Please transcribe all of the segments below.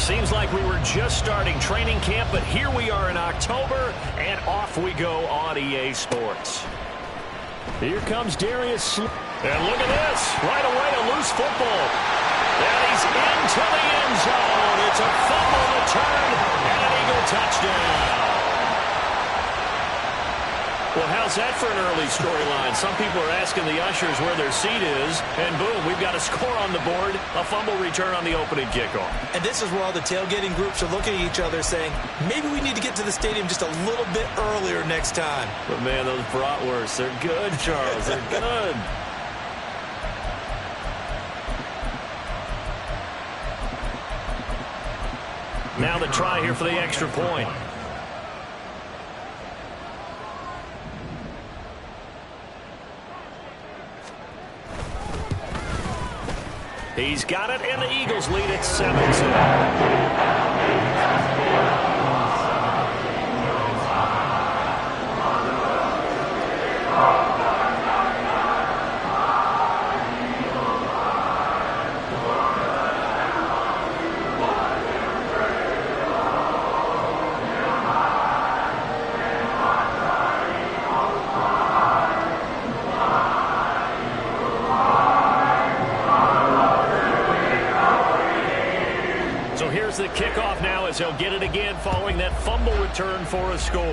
Seems like we were just starting training camp, but here we are in October, and off we go on EA Sports. Here comes Darius. And look at this. Right away, a loose football. And he's into the end zone. It's a fumble return and an Eagle touchdown. Well, how's that for an early storyline? Some people are asking the ushers where their seat is, and boom, we've got a score on the board, a fumble return on the opening kickoff. And this is where all the tailgating groups are looking at each other saying, maybe we need to get to the stadium just a little bit earlier next time. But, man, those bratwursts, they're good, Charles. They're good. Now the try here for the extra point. He's got it, and the Eagles lead at 7-0. The kickoff now as he'll get it again following that fumble return for a score.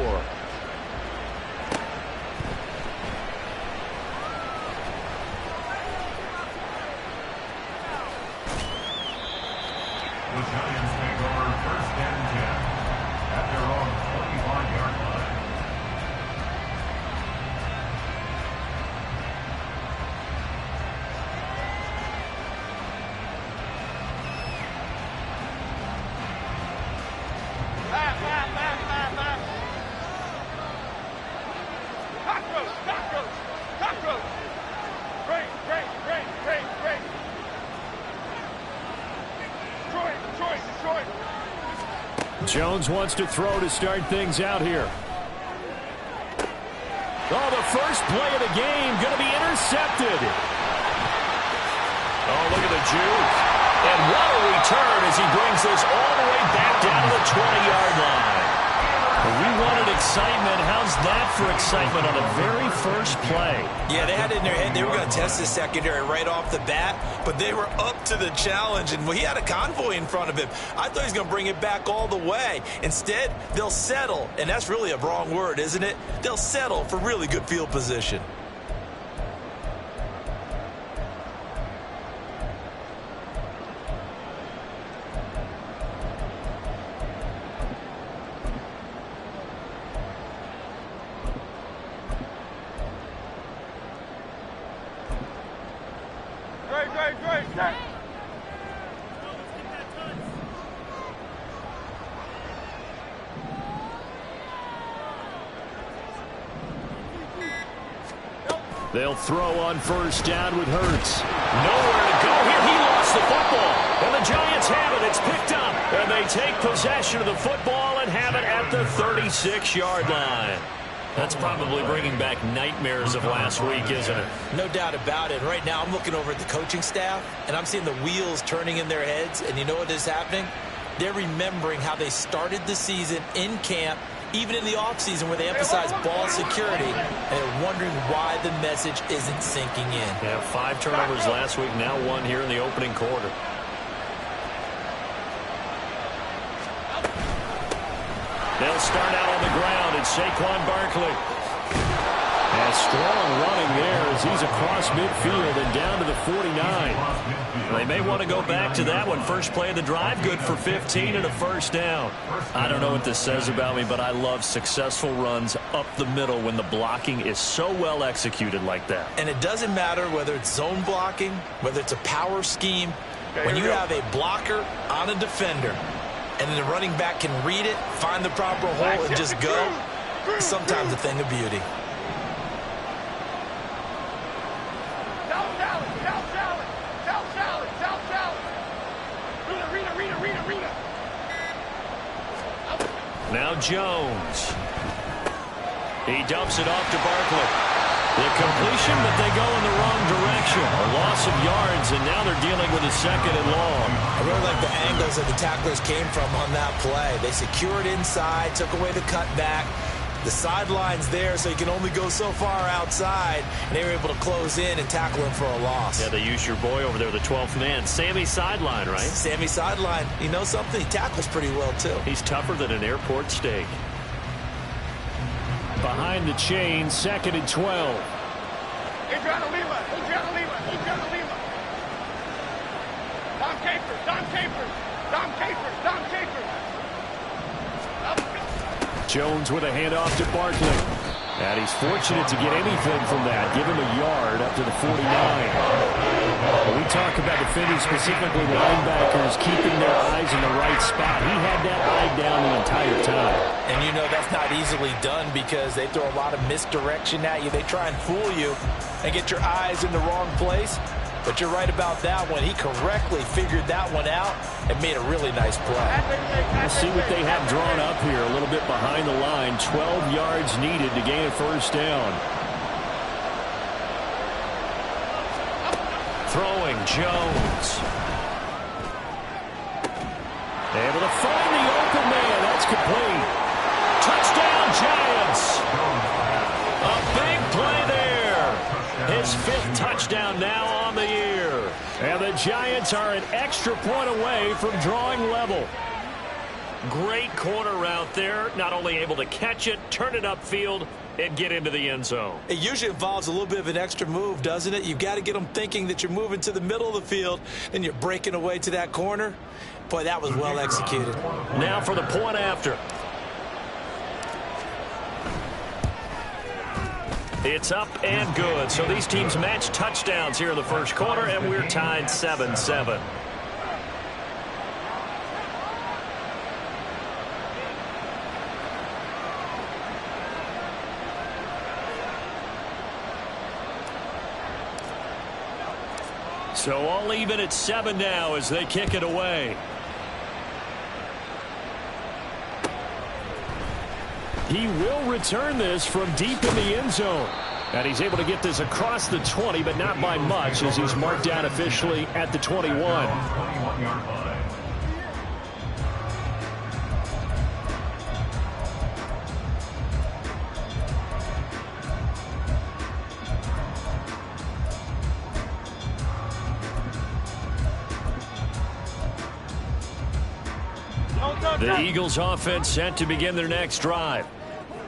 The Giants take over first and 10 at their own 25-yard line. Jones wants to throw to start things out here. Oh, the first play of the game going to be intercepted. Oh, look at the juke. And what a return as he brings this all the way back down to the 20-yard line. We wanted excitement. How's that for excitement on the very first play? Yeah, they had it in their head. They were going to test the secondary right off the bat, but they were up to the challenge, and he had a convoy in front of him. I thought he was going to bring it back all the way. Instead, they'll settle, and that's really a wrong word, isn't it? They'll settle for really good field position. They'll throw on first down with Hurts. Nowhere to go here. He lost the football. And the Giants have it. It's picked up. And they take possession of the football and have it at the 36-yard line. That's probably bringing back nightmares of last week, isn't it? No doubt about it. Right now, I'm looking over at the coaching staff, and I'm seeing the wheels turning in their heads. And you know what is happening? They're remembering how they started the season in camp, even in the offseason where they emphasize ball security, and they're wondering why the message isn't sinking in. Yeah, 5 turnovers last week, now 1 here in the opening quarter. They'll start out on the ground. It's Saquon Barkley. And strong running there as he's across midfield and down to the 49. They may want to go back to that one. First play of the drive, good for 15 and a first down. I don't know what this says about me, but I love successful runs up the middle when the blocking is so well executed like that. And it doesn't matter whether it's zone blocking, whether it's a power scheme. When you have a blocker on a defender, and then the running back can read it, find the proper hole, and just go, sometimes a thing of beauty. Now Jones. He dumps it off to Barkley. The completion, but they go in the wrong direction. A loss of yards, and now they're dealing with a the second and long. I really like the angles that the tacklers came from on that play. They secured inside, took away the cutback. The sideline's there, so you can only go so far outside, and they were able to close in and tackle him for a loss. Yeah, they used your boy over there, the 12th man. Sammy Sideline, right? Sammy Sideline. You know something? He tackles pretty well, too. He's tougher than an airport steak. Behind the chain, 2nd and 12. Adriana Lima. Dom Capers. Jones with a handoff to Barkley. And he's fortunate to get anything from that. Give him a yard up to the 49. When we talk about defending, specifically linebackers, keeping their eyes in the right spot, he had that eye down the entire time. And you know that's not easily done because they throw a lot of misdirection at you. They try and fool you and get your eyes in the wrong place. But you're right about that one. He correctly figured that one out and made a really nice play. Let's see what they have drawn up here. A little bit behind the line. 12 yards needed to gain a first down. Throwing Jones. Able to find the open man. That's complete. Touchdown, Giants. A big play there. His 5th touchdown now on the year. And the Giants are an extra point away from drawing level. Great corner route there. Not only able to catch it, turn it upfield, and get into the end zone. It usually involves a little bit of an extra move, doesn't it? You've got to get them thinking that you're moving to the middle of the field and you're breaking away to that corner. Boy, that was well executed. Now for the point after. It's up and good. So these teams match touchdowns here in the first quarter, and we're tied 7-7. So all even at 7 now as they kick it away. He will return this from deep in the end zone. And he's able to get this across the 20, but not by much as he's marked down officially at the 21. The Eagles offense set to begin their next drive.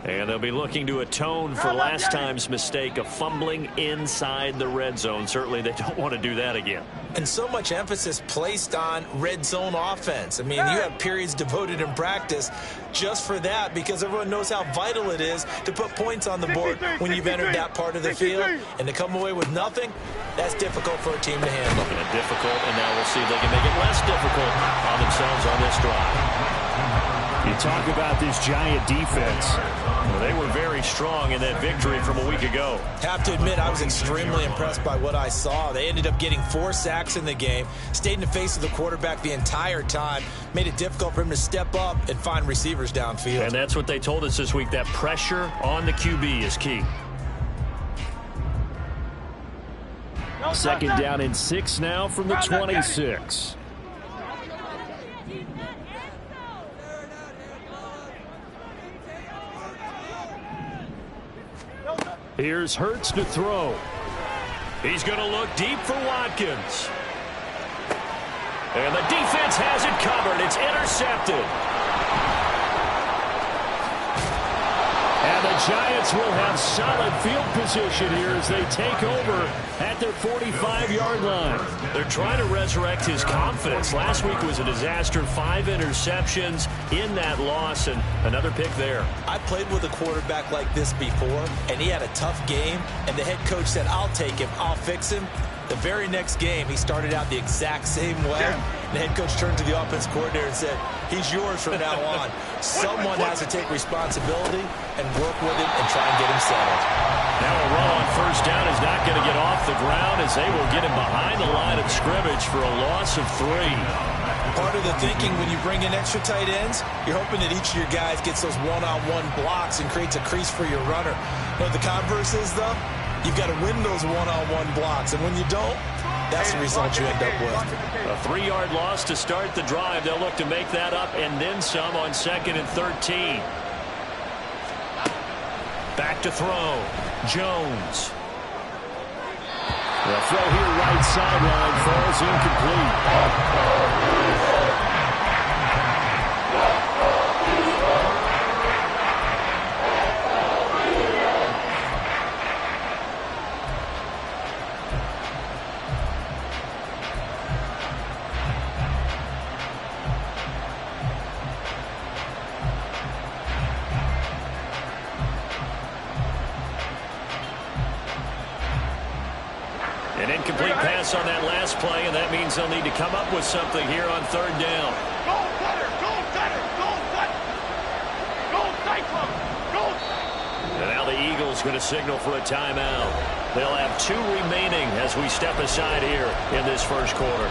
And they'll be looking to atone for last time's mistake of fumbling inside the red zone. Certainly they don't want to do that again. And so much emphasis placed on red zone offense. I mean, you have periods devoted in practice just for that because everyone knows how vital it is to put points on the board when you've entered that part of the field. And to come away with nothing, that's difficult for a team to handle. And difficult, and now we'll see if they can make it less difficult on themselves on this drive. You talk about this Giant defense. Well, they were very strong in that victory from a week ago. Have to admit, I was extremely impressed by what I saw. They ended up getting 4 sacks in the game, stayed in the face of the quarterback the entire time, made it difficult for him to step up and find receivers downfield. And that's what they told us this week, that pressure on the QB is key. Second down and 6 now from the 26. Here's Hurts to throw. He's going to look deep for Watkins. And the defense has it covered. It's intercepted. And the Giants will have solid field position here as they take over at their 45-yard line. They're trying to resurrect his confidence. Last week was a disaster. 5 interceptions in that loss and another pick there. I played with a quarterback like this before, and he had a tough game, and the head coach said, I'll take him, I'll fix him. The very next game, he started out the exact same way. The head coach turned to the offense coordinator and said, he's yours from now on. Someone has to take responsibility and work with him and try and get him settled. Now a run on first down is not going to get off the ground as they will get him behind the line of scrimmage for a loss of 3. Part of the thinking when you bring in extra tight ends, you're hoping that each of your guys gets those one-on-one blocks and creates a crease for your runner. But the converse is, though, you've got to win those one-on-one blocks. And when you don't, that's the result you end up with. A 3-yard loss to start the drive. They'll look to make that up and then some on 2nd and 13. Back to throw. Jones. The throw here right sideline falls incomplete. An incomplete pass on that last play, and that means they'll need to come up with something here on 3rd down. Go cutter, go cutter, go cutter. Go cyclone, go. And now the Eagles going to signal for a timeout. They'll have 2 remaining as we step aside here in this first quarter.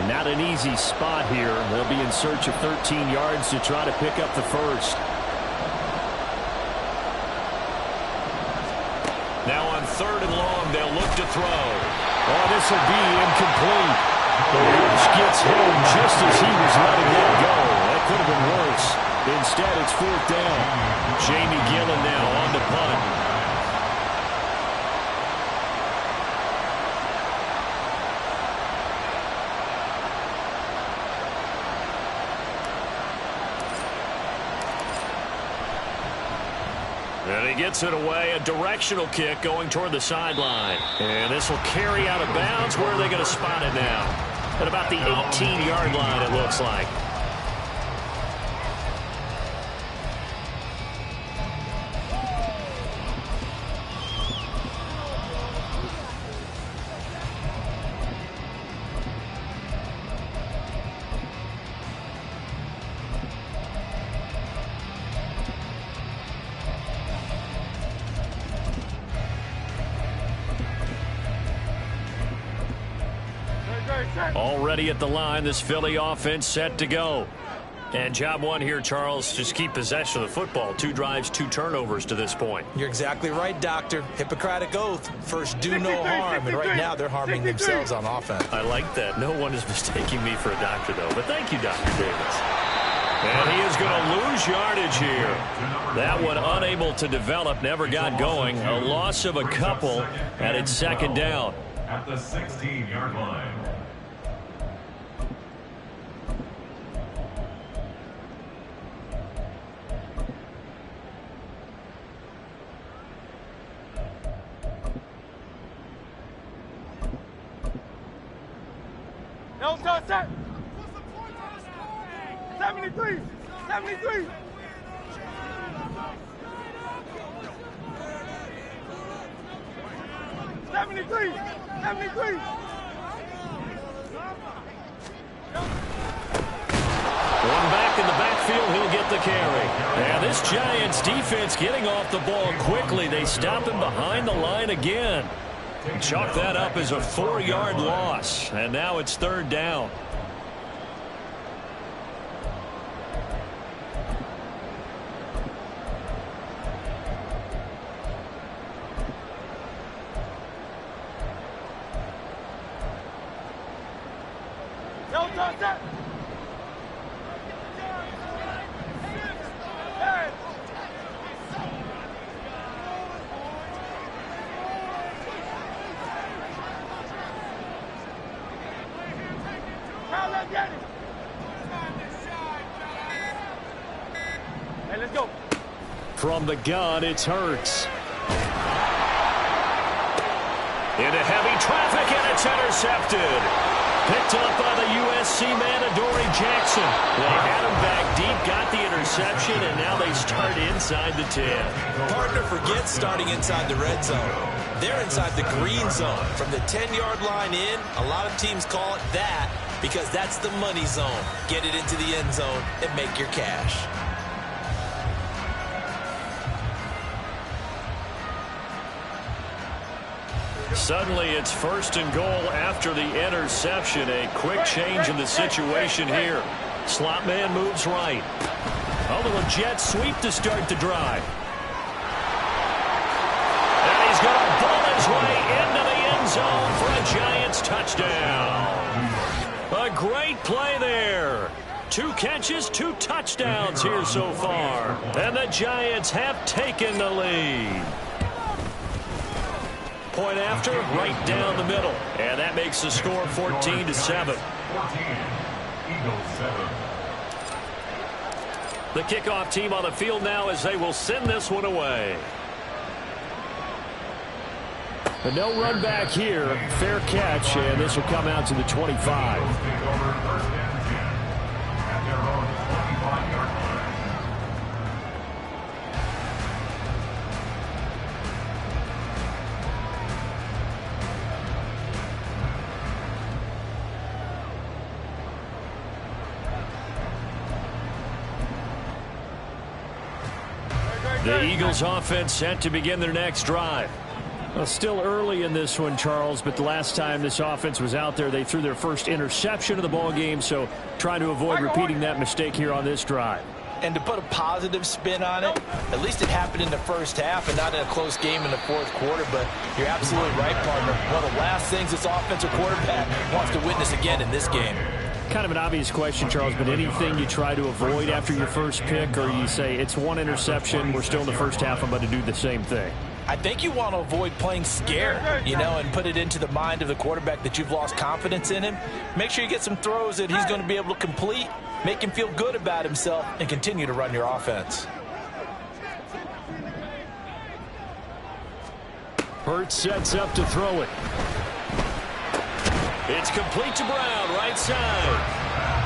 Not an easy spot here. They'll be in search of 13 yards to try to pick up the first. Now on 3rd and long, they'll look to throw. Oh, this will be incomplete. The coach gets home just as he was letting it go. That could have been worse. Instead, it's 4th down. Jamie Gillen now on the punt. And he gets it away, a directional kick going toward the sideline. And this will carry out of bounds. Where are they going to spot it now? At about the 18-yard line, it looks like. Already at the line, this Philly offense set to go. And job one here, Charles, just keep possession of the football. 2 drives, 2 turnovers to this point. You're exactly right, Doctor. Hippocratic oath. First, do no harm. And right now, they're harming themselves on offense. I like that. No one is mistaking me for a doctor, though. But thank you, Dr. Davis. And he is going to lose yardage here. That one unable to develop, never got going. A loss of a couple, and it's 2nd down. At the 16-yard line. No, set. 73. 73. One back in the backfield, he'll get the carry. And this Giants defense getting off the ball quickly. They stop him behind the line again. Chalk that up as a 4-yard loss. And now it's 3rd down. No, set. Hey, let's go. From the gun, it's Hurts. Into heavy traffic, and it's intercepted. Picked up by the USC man, Adoree Jackson. They had him back deep, got the interception, and now they start inside the 10. Partner forgets starting inside the red zone. They're inside the green zone. From the 10-yard line in, a lot of teams call it that because that's the money zone. Get it into the end zone and make your cash. Suddenly it's 1st and goal after the interception. A quick change in the situation here. Slot man moves right. A little jet sweep to start the drive. And he's going to ball his way into the end zone for a Giants touchdown. A great play there. 2 catches, 2 touchdowns here so far. And the Giants have taken the lead. Point after, right down the middle. And that makes the score 14-7. The kickoff team on the field now as they will send this one away. But no run back here. Fair catch, and this will come out to the 25. The Eagles offense set to begin their next drive. Well, still early in this one, Charles, but the last time this offense was out there, they threw their first interception of the ball game, so trying to avoid repeating that mistake here on this drive. And to put a positive spin on it, at least it happened in the first half and not in a close game in the fourth quarter, but you're absolutely right, partner. One of the last things this offensive quarterback wants to witness again in this game. Kind of an obvious question, Charles, but anything you try to avoid after your first pick, or you say it's 1 interception, we're still in the first half, I'm about to do the same thing? I think you want to avoid playing scared, you know, and put it into the mind of the quarterback that you've lost confidence in him. Make sure you get some throws that he's going to be able to complete, make him feel good about himself, and continue to run your offense. Hurts sets up to throw it. It's complete to Brown, right side.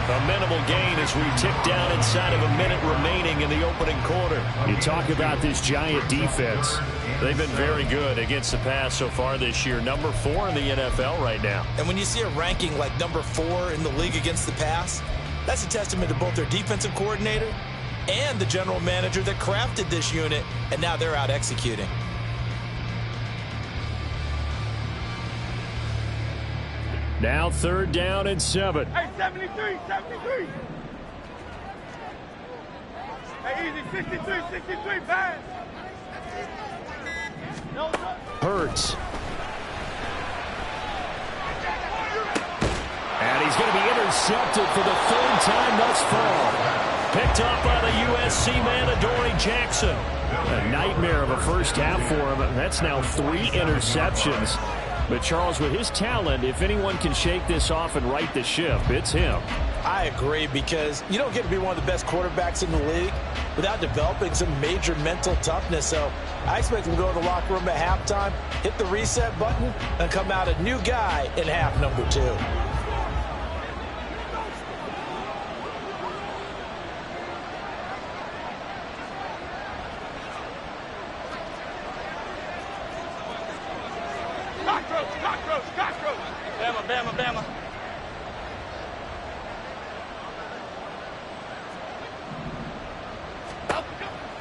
A minimal gain as we tick down inside of a minute remaining in the opening quarter. You talk about this Giant defense. They've been very good against the pass so far this year. Number 4 in the NFL right now. And when you see a ranking like number 4 in the league against the pass, that's a testament to both their defensive coordinator and the general manager that crafted this unit, and now they're out executing. Now 3rd down and 7. Hey, 73, 73. Hey, easy, 63, 63, pass. No, no. Hurts. And he's going to be intercepted for the 3rd time thus far. Picked up by the USC man, Adoree Jackson. A nightmare of a first half for him. That's now 3 interceptions. But, Charles, with his talent, if anyone can shake this off and right the ship, it's him. I agree, because you don't get to be one of the best quarterbacks in the league without developing some major mental toughness. So I expect him to go to the locker room at halftime, hit the reset button, and come out a new guy in half number 2. Cockroach. Bama, Bama.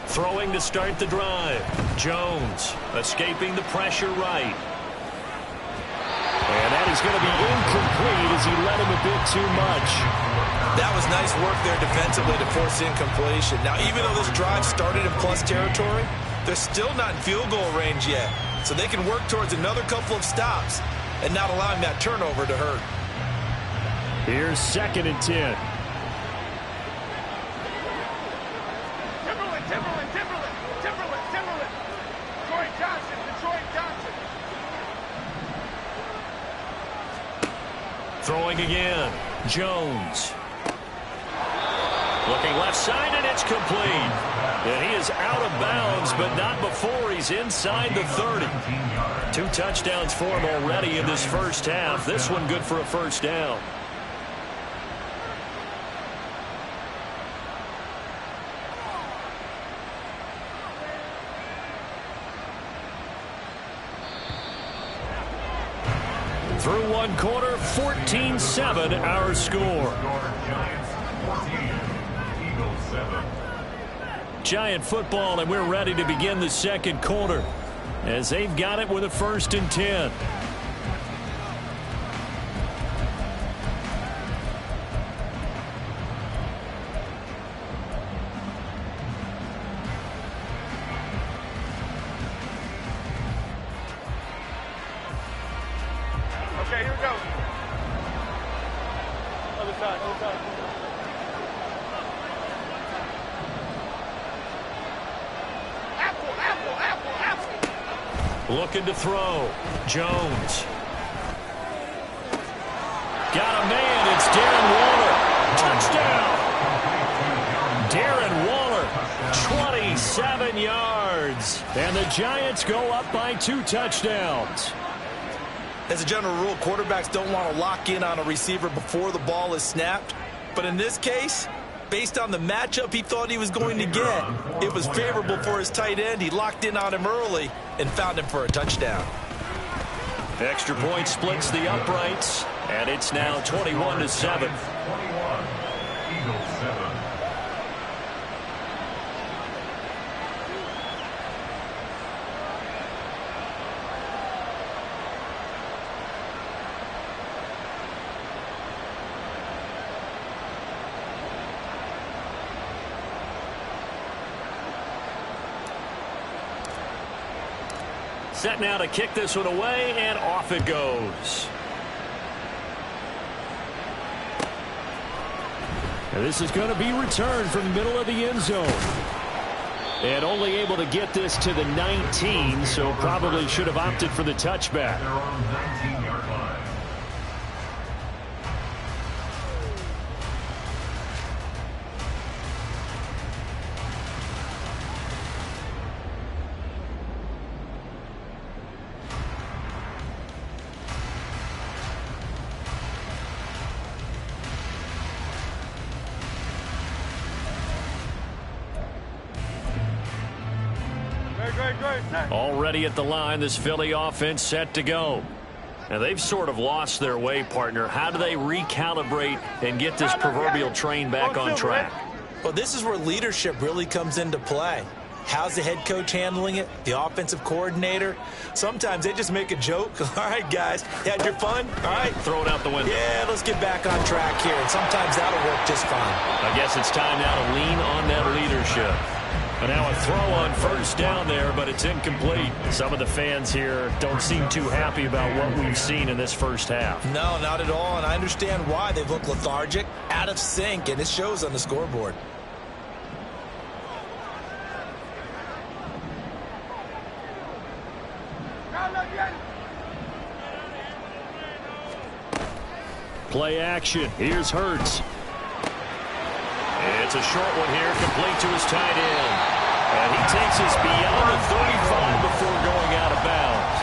Throwing to start the drive. Jones escaping the pressure right. And that is going to be incomplete as he led him a bit too much. That was nice work there defensively to force incompletion. Now, even though this drive started in plus territory, they're still not in field goal range yet. So they can work towards another couple of stops and not allowing that turnover to hurt. Here's 2nd and 10. Timberland. Detroit Johnson. Throwing again. Jones. Looking left side, and it's complete. And he is out of bounds, but not before he's inside the 30. 2 touchdowns for him already in this first half. This one good for a first down. Through 1 quarter, 14-7 our score. Giant football, and we're ready to begin the second quarter. as they've got it with a 1st and 10. Okay, here we go. Other side, other side. Apple, apple, apple, apple. Looking to throw. Jones. Got a man. It's Darren Waller. Touchdown. Darren Waller, 27 yards. And the Giants go up by 2 touchdowns. As a general rule, quarterbacks don't want to lock in on a receiver before the ball is snapped. But in this case, based on the matchup he thought he was going to get, it was favorable for his tight end. He locked in on him early and found him for a touchdown. Extra point splits the uprights, and it's now 21-7. 21, Eagles 7. Set now to kick this one away, and off it goes. And this is going to be returned from the middle of the end zone. And only able to get this to the 19, so probably should have opted for the touchback. They're on 19-yard line. Already at the line, this Philly offense set to go. Now, they've sort of lost their way, partner. How do they recalibrate and get this proverbial train back on track? Well, this is where leadership really comes into play. How's the head coach handling it? The offensive coordinator? Sometimes they just make a joke. All right, guys, you had your fun? All right. Throw it out the window. Yeah, let's get back on track here. And sometimes that'll work just fine. I guess it's time now to lean on that leadership. And now a throw on 1st down there, but it's incomplete. Some of the fans here don't seem too happy about what we've seen in this 1st half. No, not at all, and I understand why. They've looked lethargic, out of sync, and it shows on the scoreboard. Play action. Here's Hurts. It's a short one here, complete to his tight end. And he takes us beyond the 35 before going out of bounds.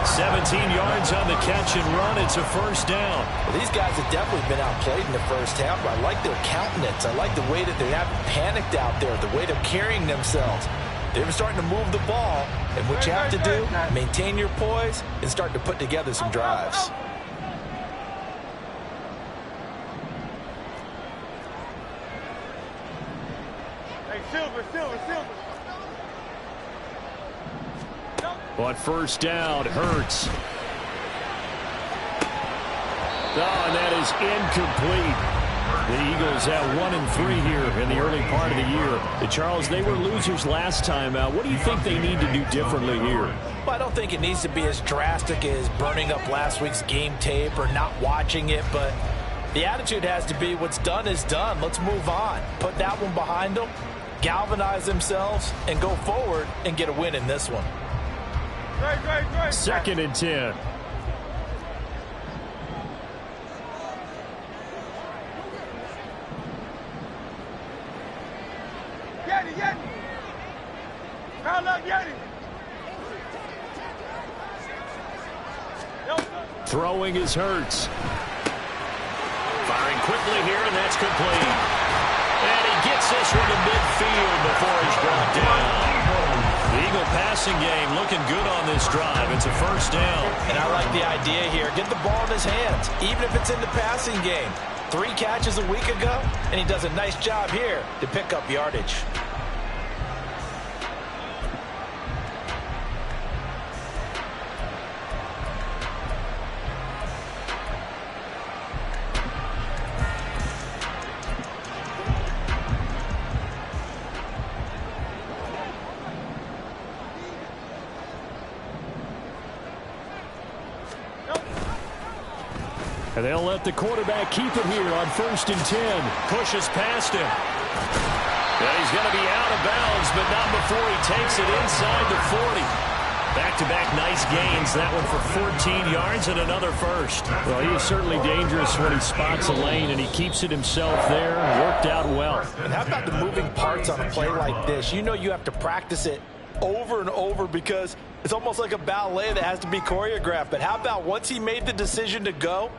17 yards on the catch and run. It's a 1st down. Well, these guys have definitely been outplayed in the 1st half. I like their countenance. I like the way that they haven't panicked out there, the way they're carrying themselves. They're starting to move the ball, and what you have to do, maintain your poise and start to put together some drives. On 1st down, Hurts. Oh, and that is incomplete. The Eagles have 1-3 here in the early part of the year. And Charles, they were losers last time out. What do you think they need to do differently here? Well, I don't think it needs to be as drastic as burning up last week's game tape or not watching it, but the attitude has to be what's done is done. Let's move on. Put that one behind them, galvanize themselves, and go forward and get a win in this one. 2nd and 10. Throwing is Hurts. Firing quickly here, and that's complete. And he gets this one to midfield before he's brought down. The Eagle passing game looking good on this drive. It's a 1st down. And I like the idea here. Get the ball in his hands, even if it's in the passing game. 3 catches a week ago, and he does a nice job here to pick up yardage. And they'll let the quarterback keep it here on 1st and 10. Pushes past him. And he's going to be out of bounds, but not before he takes it inside the 40. Back-to-back nice gains. That one for 14 yards and another first. Well, he is certainly dangerous when he spots a lane, and he keeps it himself there. Worked out well. And how about the moving parts on a play like this? You know you have to practice it over and over because it's almost like a ballet that has to be choreographed. But how about once he made the decision to go,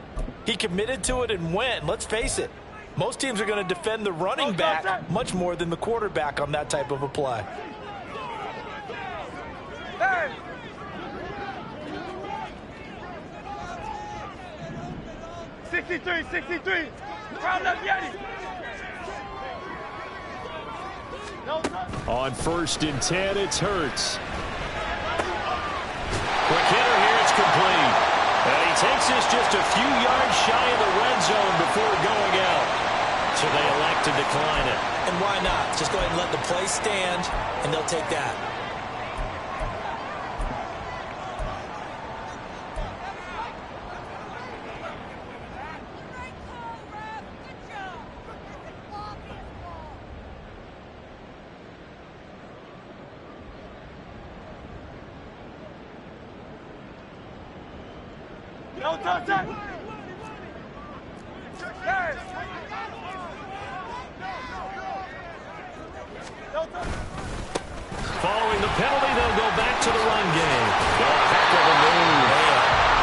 he committed to it and went. Let's face it, most teams are going to defend the running back much more than the quarterback on that type of a play. Hey. 63. Round up, Yeti. On 1st and 10, it's Hurts. Quick hitter here, it's complete. And he takes this just a few yards shy of the red zone before going out. So they elect to decline it. And why not? Just go ahead and let the play stand, and they'll take that. Following the penalty, they'll go back to the run game. A heck of a move.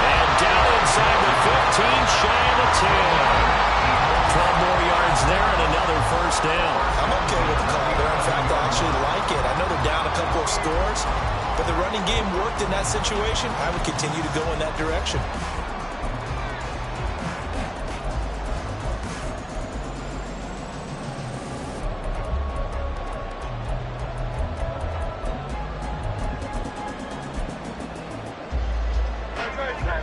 And down inside the 15, shy of the 10. 12 more yards there and another first down. I'm okay with the call there. In fact, I actually like it. I know they're down a couple of scores, but the running game worked in that situation. I would continue to go in that direction.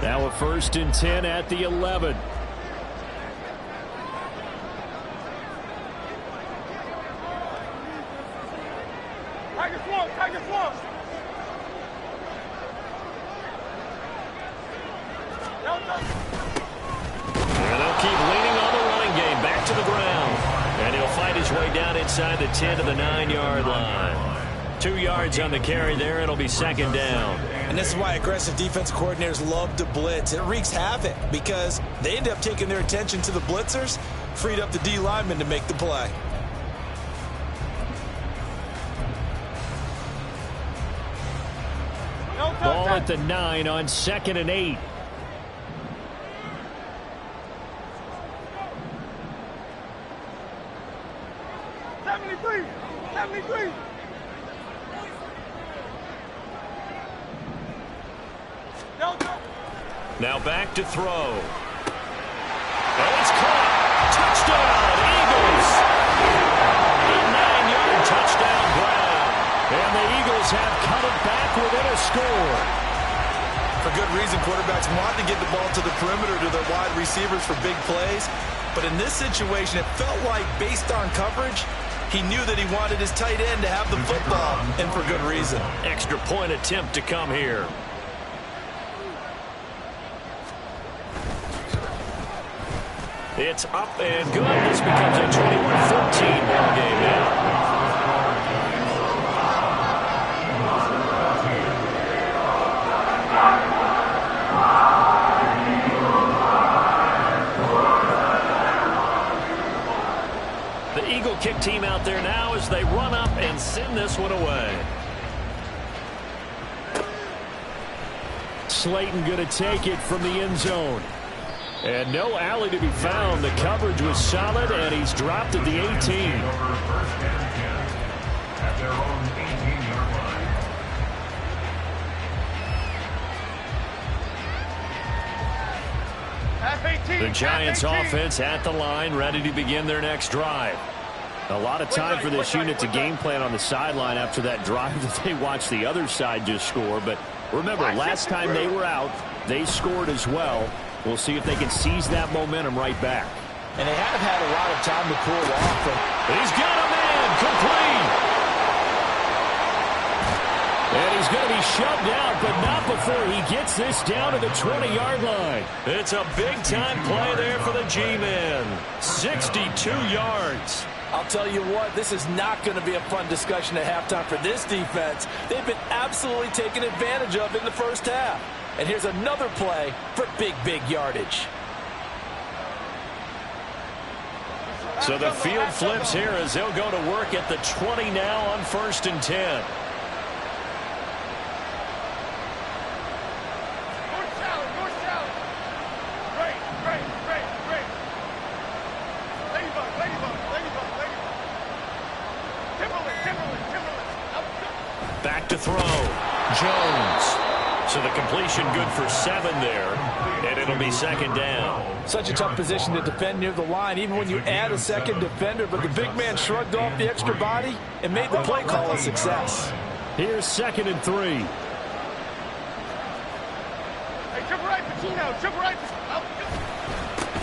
Now a 1st and 10 at the 11. Tiger Swamp. And they'll keep leaning on the running game. Back to the ground. And he'll fight his way down inside the 10 to the 9-yard line. 2 yards on the carry there. It'll be 2nd down. And this is why aggressive defensive coordinators love to blitz. It wreaks havoc because they end up taking their attention to the blitzers, freed up the D lineman to make the play. Ball at the 9 on 2nd and 8. Now back to throw. And it's caught. Touchdown, Eagles. A 9-yard touchdown grab. And the Eagles have cut it back within a score. For good reason, quarterbacks want to get the ball to the perimeter to their wide receivers for big plays. But in this situation, it felt like based on coverage, he knew that he wanted his tight end to have the football, and for good reason. Extra point attempt to come here. It's up and good. This becomes a 21-14 ball game now. The Eagle kick team out there now as they run up and send this one away. Slayton going to take it from the end zone. And no alley to be found. The coverage was solid, and he's dropped at the 18. First and 10 at their own 18-yard line. The Giants offense at the line, ready to begin their next drive. A lot of time for this unit to game plan on the sideline after that drive that they watched the other side just score. But remember, last time they were out, they scored as well. We'll see if they can seize that momentum right back. And they have had a lot of time to cool off. He's got a man complete. And he's going to be shoved out, but not before he gets this down to the 20-yard line. It's a big-time play there for the G-Men. 62 yards. I'll tell you what, this is not going to be a fun discussion at halftime for this defense. They've been absolutely taken advantage of in the first half. And here's another play for big yardage. So the field flips here as they'll go to work at the 20 now on 1st and 10. Back to throw. Jones. So the completion good for 7 there, and it'll be 2nd down. Such a tough position to defend near the line, even when you add a second defender, but the big man shrugged off the extra body and made the play call a success. Here's 2nd and 3. Hey, triple right, Patino, triple right.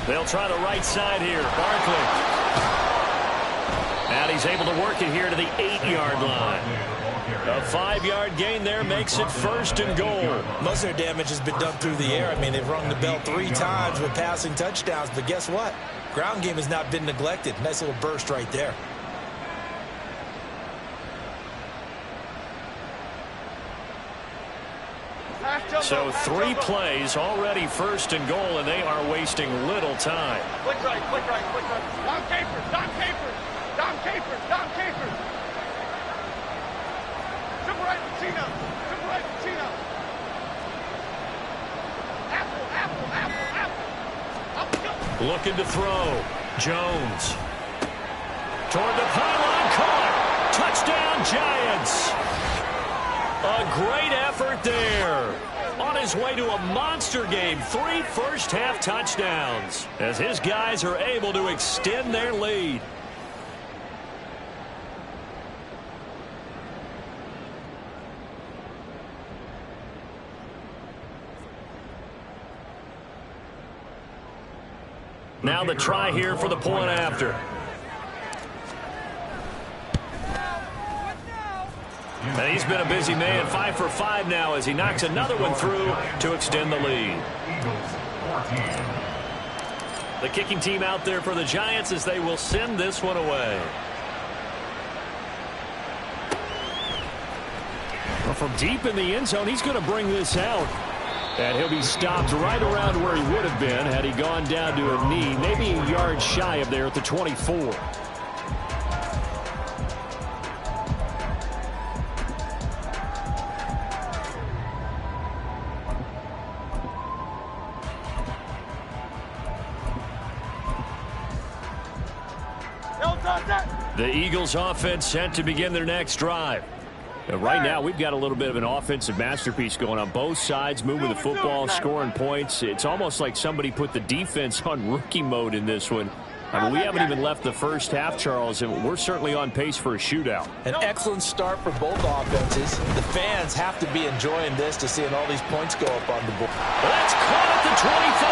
They'll try the right side here. Barkley. And he's able to work it here to the 8-yard line. A 5-yard gain there makes it 1st and goal. Most of their damage has been done through the air. I mean, they've rung the bell 3 times with passing touchdowns, but guess what? Ground game has not been neglected. Nice little burst right there. So 3 plays already 1st and goal, and they are wasting little time. Click right, click right, click right. Dom Capers, Dom Capers, Dom Capers, Dom Capers. Triple right, Patino, triple right, Patino. Apple, apple, apple, apple. Looking to throw. Jones. Toward the pylon, caught. Touchdown, Giants. A great effort there. On his way to a monster game, 3 first-half touchdowns, as his guys are able to extend their lead. Now the try here for the point after. And he's been a busy man, 5 for 5 now as he knocks another one through to extend the lead. The kicking team out there for the Giants as they will send this one away. Well, from deep in the end zone, he's going to bring this out. And he'll be stopped right around where he would have been had he gone down to a knee, maybe a yard shy of there at the 24. The Eagles offense set to begin their next drive. Right now, we've got a little bit of an offensive masterpiece going on both sides, moving the football, scoring points. It's almost like somebody put the defense on rookie mode in this one. I mean, we haven't even left the first half, Charles, and we're certainly on pace for a shootout. An excellent start for both offenses. The fans have to be enjoying this to seeing all these points go up on the board. That's caught at the 25.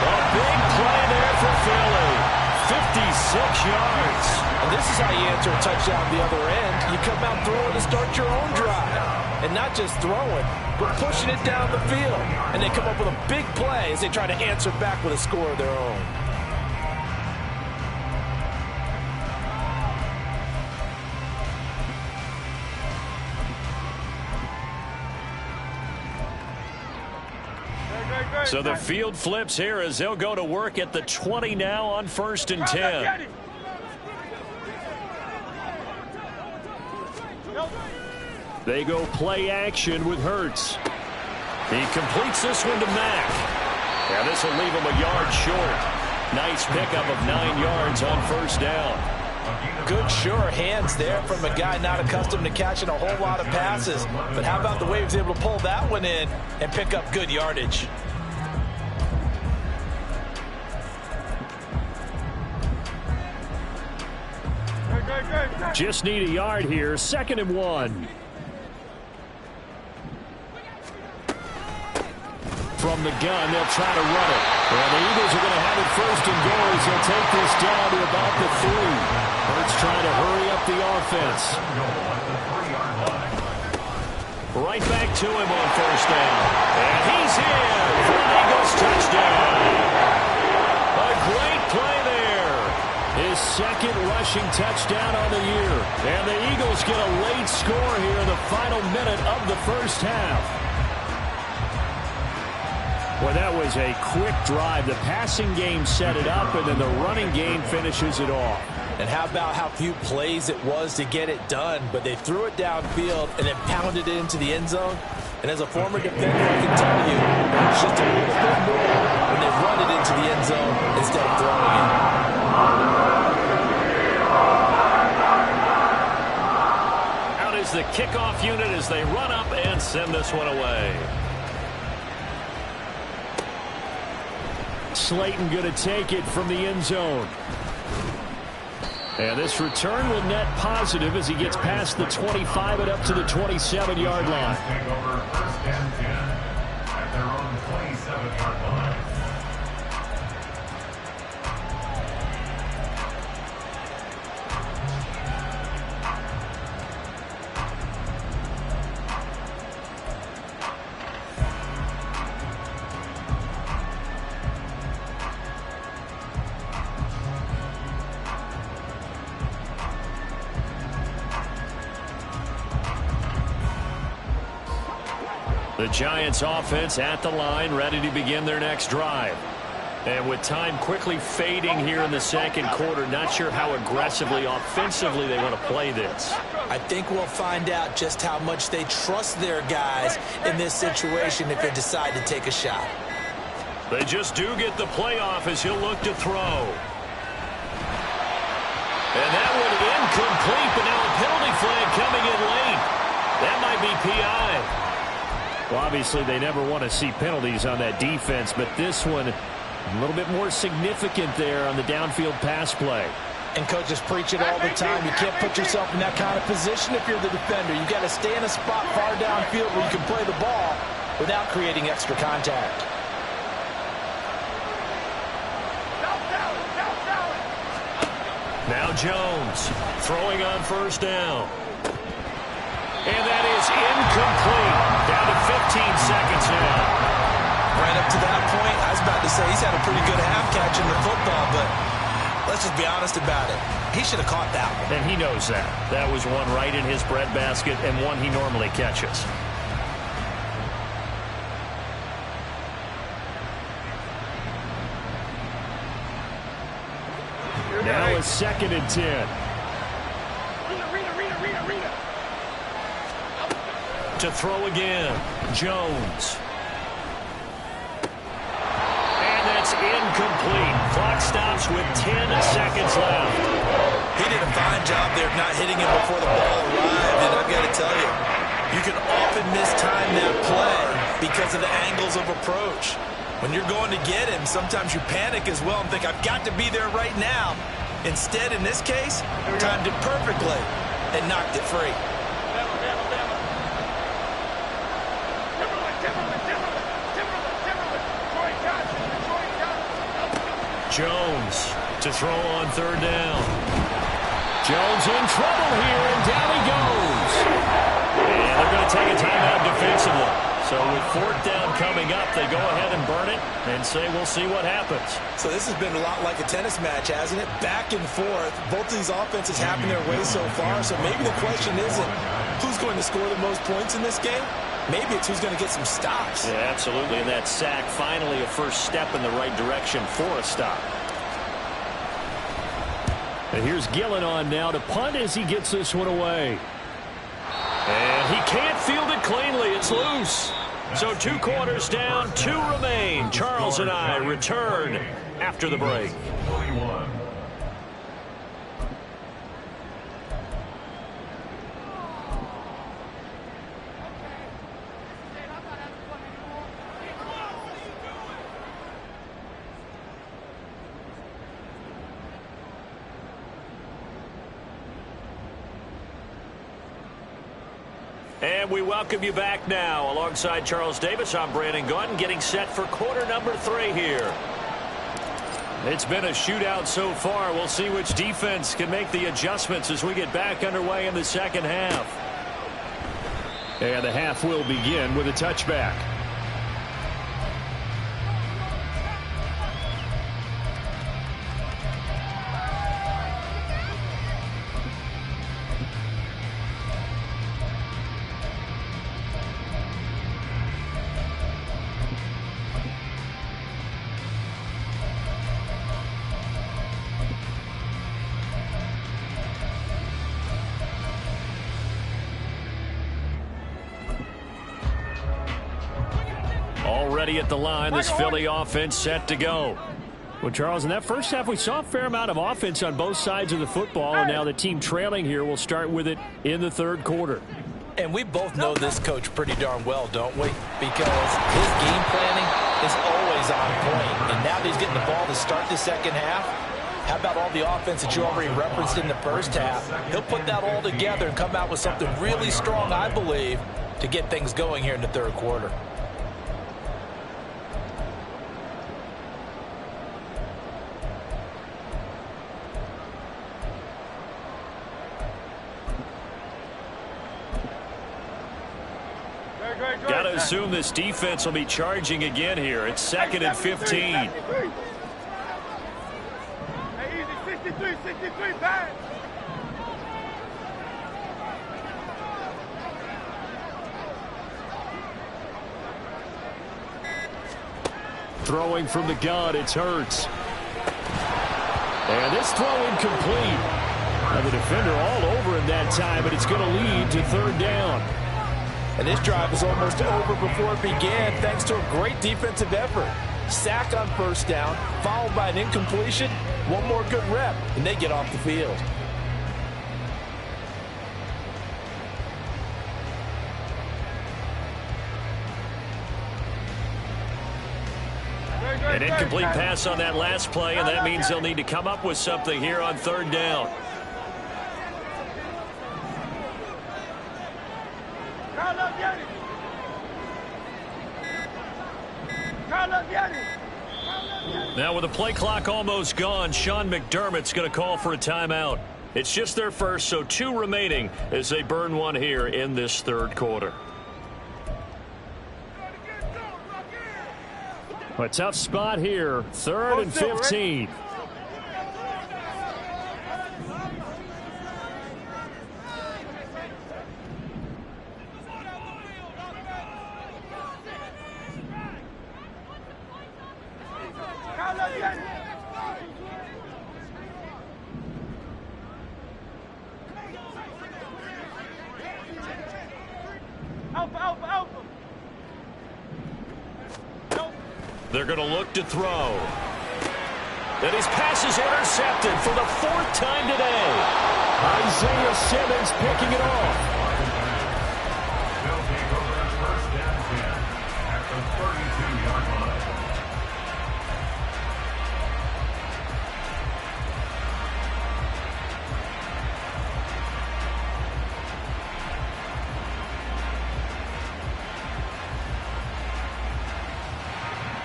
A big play there for Philly. 56 yards. And this is how you answer a touchdown the other end. You come out throwing to start your own drive. And not just throwing, but pushing it down the field. And they come up with a big play as they try to answer back with a score of their own. So the field flips here as they'll go to work at the 20 now on 1st and 10. They go play action with Hurts. He completes this one to Mack. And this will leave him a yard short. Nice pickup of 9 yards on 1st down. Good, sure hands there from a guy not accustomed to catching a whole lot of passes. But how about the way he was able to pull that one in and pick up good yardage? Just need a yard here. 2nd and 1. From the gun, they'll try to run it. And the Eagles are going to have it 1st and goal as they'll take this down to about the 3. Hurts trying to hurry up the offense. Right back to him on first down. And he's in for an Eagles touchdown. A great play there. His second rushing touchdown on the year. And the Eagles get a late score here in the final minute of the first half. Well, that was a quick drive. The passing game set it up, and then the running game finishes it off. And how about how few plays it was to get it done, but they threw it downfield and then pounded it into the end zone. And as a former defender, I can tell you, it's just a little bit more when they run it into the end zone instead of throwing it. Out is the kickoff unit as they run up and send this one away. Slayton going to take it from the end zone. And this return will net positive as he gets past the 25 and up to the 27-yard line. Take over first and 10 at their own 27-yard line. The Giants offense at the line, ready to begin their next drive. And with time quickly fading here in the second quarter, not sure how aggressively, offensively they want to play this. I think we'll find out just how much they trust their guys in this situation if they decide to take a shot. They just do get the playoff as he'll look to throw. And that one incomplete, but now a penalty flag coming in late. That might be PI. Well, obviously, they never want to see penalties on that defense, but this one a little bit more significant there on the downfield pass play. And coaches preach it all the time. You can't put yourself in that kind of position if you're the defender. You've got to stay in a spot far downfield where you can play the ball without creating extra contact. Now Jones throwing on first down. And that is incomplete. Down to 15 seconds now. Right up to that point, I was about to say he's had a pretty good half catching the football, but let's just be honest about it. He should have caught that one. And he knows that. That was one right in his breadbasket and one he normally catches. Now it's 2nd and 10. To throw again, Jones. And that's incomplete. Clock stops with 10 seconds left. He did a fine job there of not hitting him before the ball arrived, and I've got to tell you, you can often mistime that play because of the angles of approach. When you're going to get him, sometimes you panic as well and think, I've got to be there right now. Instead, in this case, timed it perfectly and knocked it free. Jones to throw on third down. Jones in trouble here, and down he goes. And they're going to take a timeout defensively. So with 4th down coming up, they go ahead and burn it and say we'll see what happens. So this has been a lot like a tennis match, hasn't it? Back and forth. Both of these offenses happen their way so far. So maybe the question isn't who's going to score the most points in this game. Maybe it's who's going to get some stops. Yeah, absolutely. And that sack, finally a first step in the right direction for a stop. And here's Gillen on now to punt as he gets this one away. And he can't field it cleanly. It's loose. So 2 quarters down, 2 remain. Charles and I return after the break. 41. And we welcome you back now. Alongside Charles Davis, I'm Brandon Gaudin, getting set for quarter number 3 here. It's been a shootout so far. We'll see which defense can make the adjustments as we get back underway in the second half. And the half will begin with a touchback. Already at the line, this Philly offense set to go. Well, Charles, in that first half, we saw a fair amount of offense on both sides of the football, and now the team trailing here will start with it in the third quarter. And we both know this coach pretty darn well, don't we? Because his game planning is always on point. And now that he's getting the ball to start the second half, how about all the offense that you already referenced in the first half? He'll put that all together and come out with something really strong, I believe, to get things going here in the third quarter. Got to assume this defense will be charging again here. It's 2nd and 15. Hey, easy, 63, bad. Throwing from the gun, it's Hurts. And this throw incomplete. Now the defender all over him that time, but it's going to lead to third down. And this drive was almost over before it began thanks to a great defensive effort. Sack on first down, followed by an incompletion. One more good rep, and they get off the field. An incomplete pass on that last play, and that means they'll need to come up with something here on third down. Now with the play clock almost gone, Sean McDermott's going to call for a timeout. It's just their first, so 2 remaining as they burn one here in this third quarter. A tough spot here, 3rd and 15. They're going to look to throw. And his pass is intercepted for the 4th time today. Isaiah Simmons picking it off. They'll take over at first and 10 at the 32-yard line.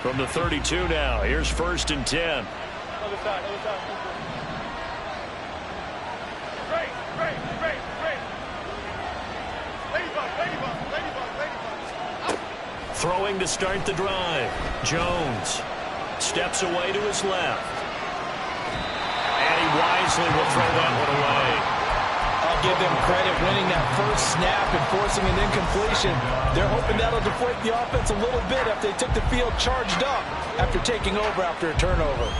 From the 32 now, here's 1st and 10. Other side. Great. Ladybug. Throwing to start the drive. Jones steps away to his left. And he wisely will throw that one away. I'll give them credit winning that first snap and forcing an incompletion. They're hoping that'll deflate the offense a little bit after they took the field charged up after taking over after a turnover.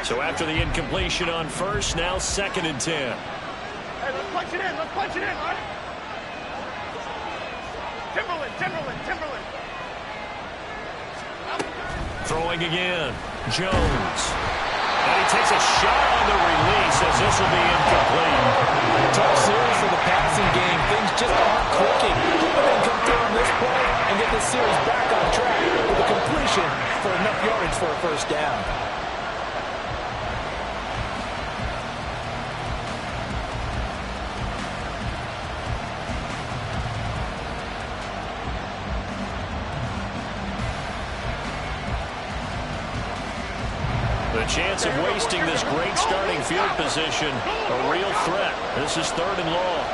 So after the incompletion on first, now 2nd and 10. Hey, let's punch it in, all right? Timberland. Throwing again. Jones. And he takes a shot on the release as this will be incomplete. Tough series for the passing game. Things just aren't clicking. Hoping they can come through on this play and get this series back on track with a completion for enough yardage for a first down. The a chance of wasting this great starting field position. A real threat. This is 3rd and long.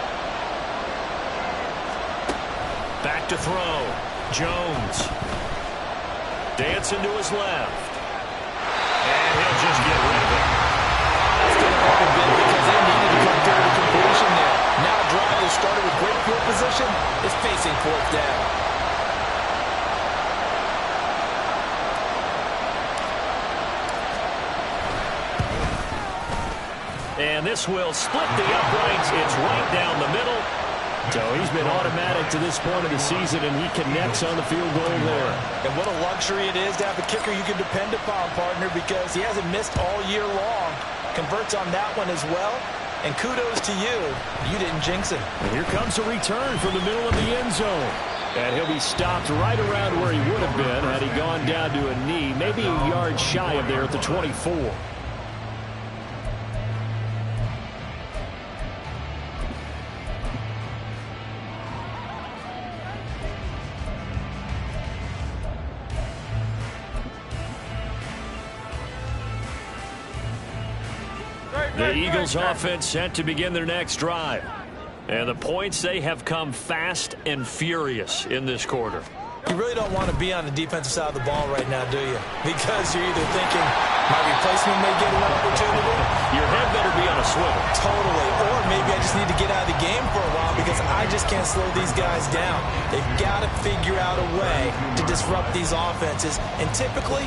Back to throw. Jones. Dancing to his left. And he'll just get rid of it. It's going to help a bit because they needed to come through the completion there. Now a drive that started with great field position is facing 4th down. And this will split the uprights. It's right down the middle. So he's been automatic to this point of the season, and he connects on the field goal there. And what a luxury it is to have a kicker you can depend upon, partner, because he hasn't missed all year long. Converts on that one as well. And kudos to you. You didn't jinx him. And here comes a return from the middle of the end zone. And he'll be stopped right around where he would have been had he gone down to a knee, maybe a yard shy of there at the 24. The Eagles offense set to begin their next drive. And the points, they have come fast and furious in this quarter. You really don't want to be on the defensive side of the ball right now, do you? Because you're either thinking, my replacement may get an opportunity. Your head better be on a swivel. Totally. Or maybe I just need to get out of the game for a while because I just can't slow these guys down. They've got to figure out a way to disrupt these offenses. And typically,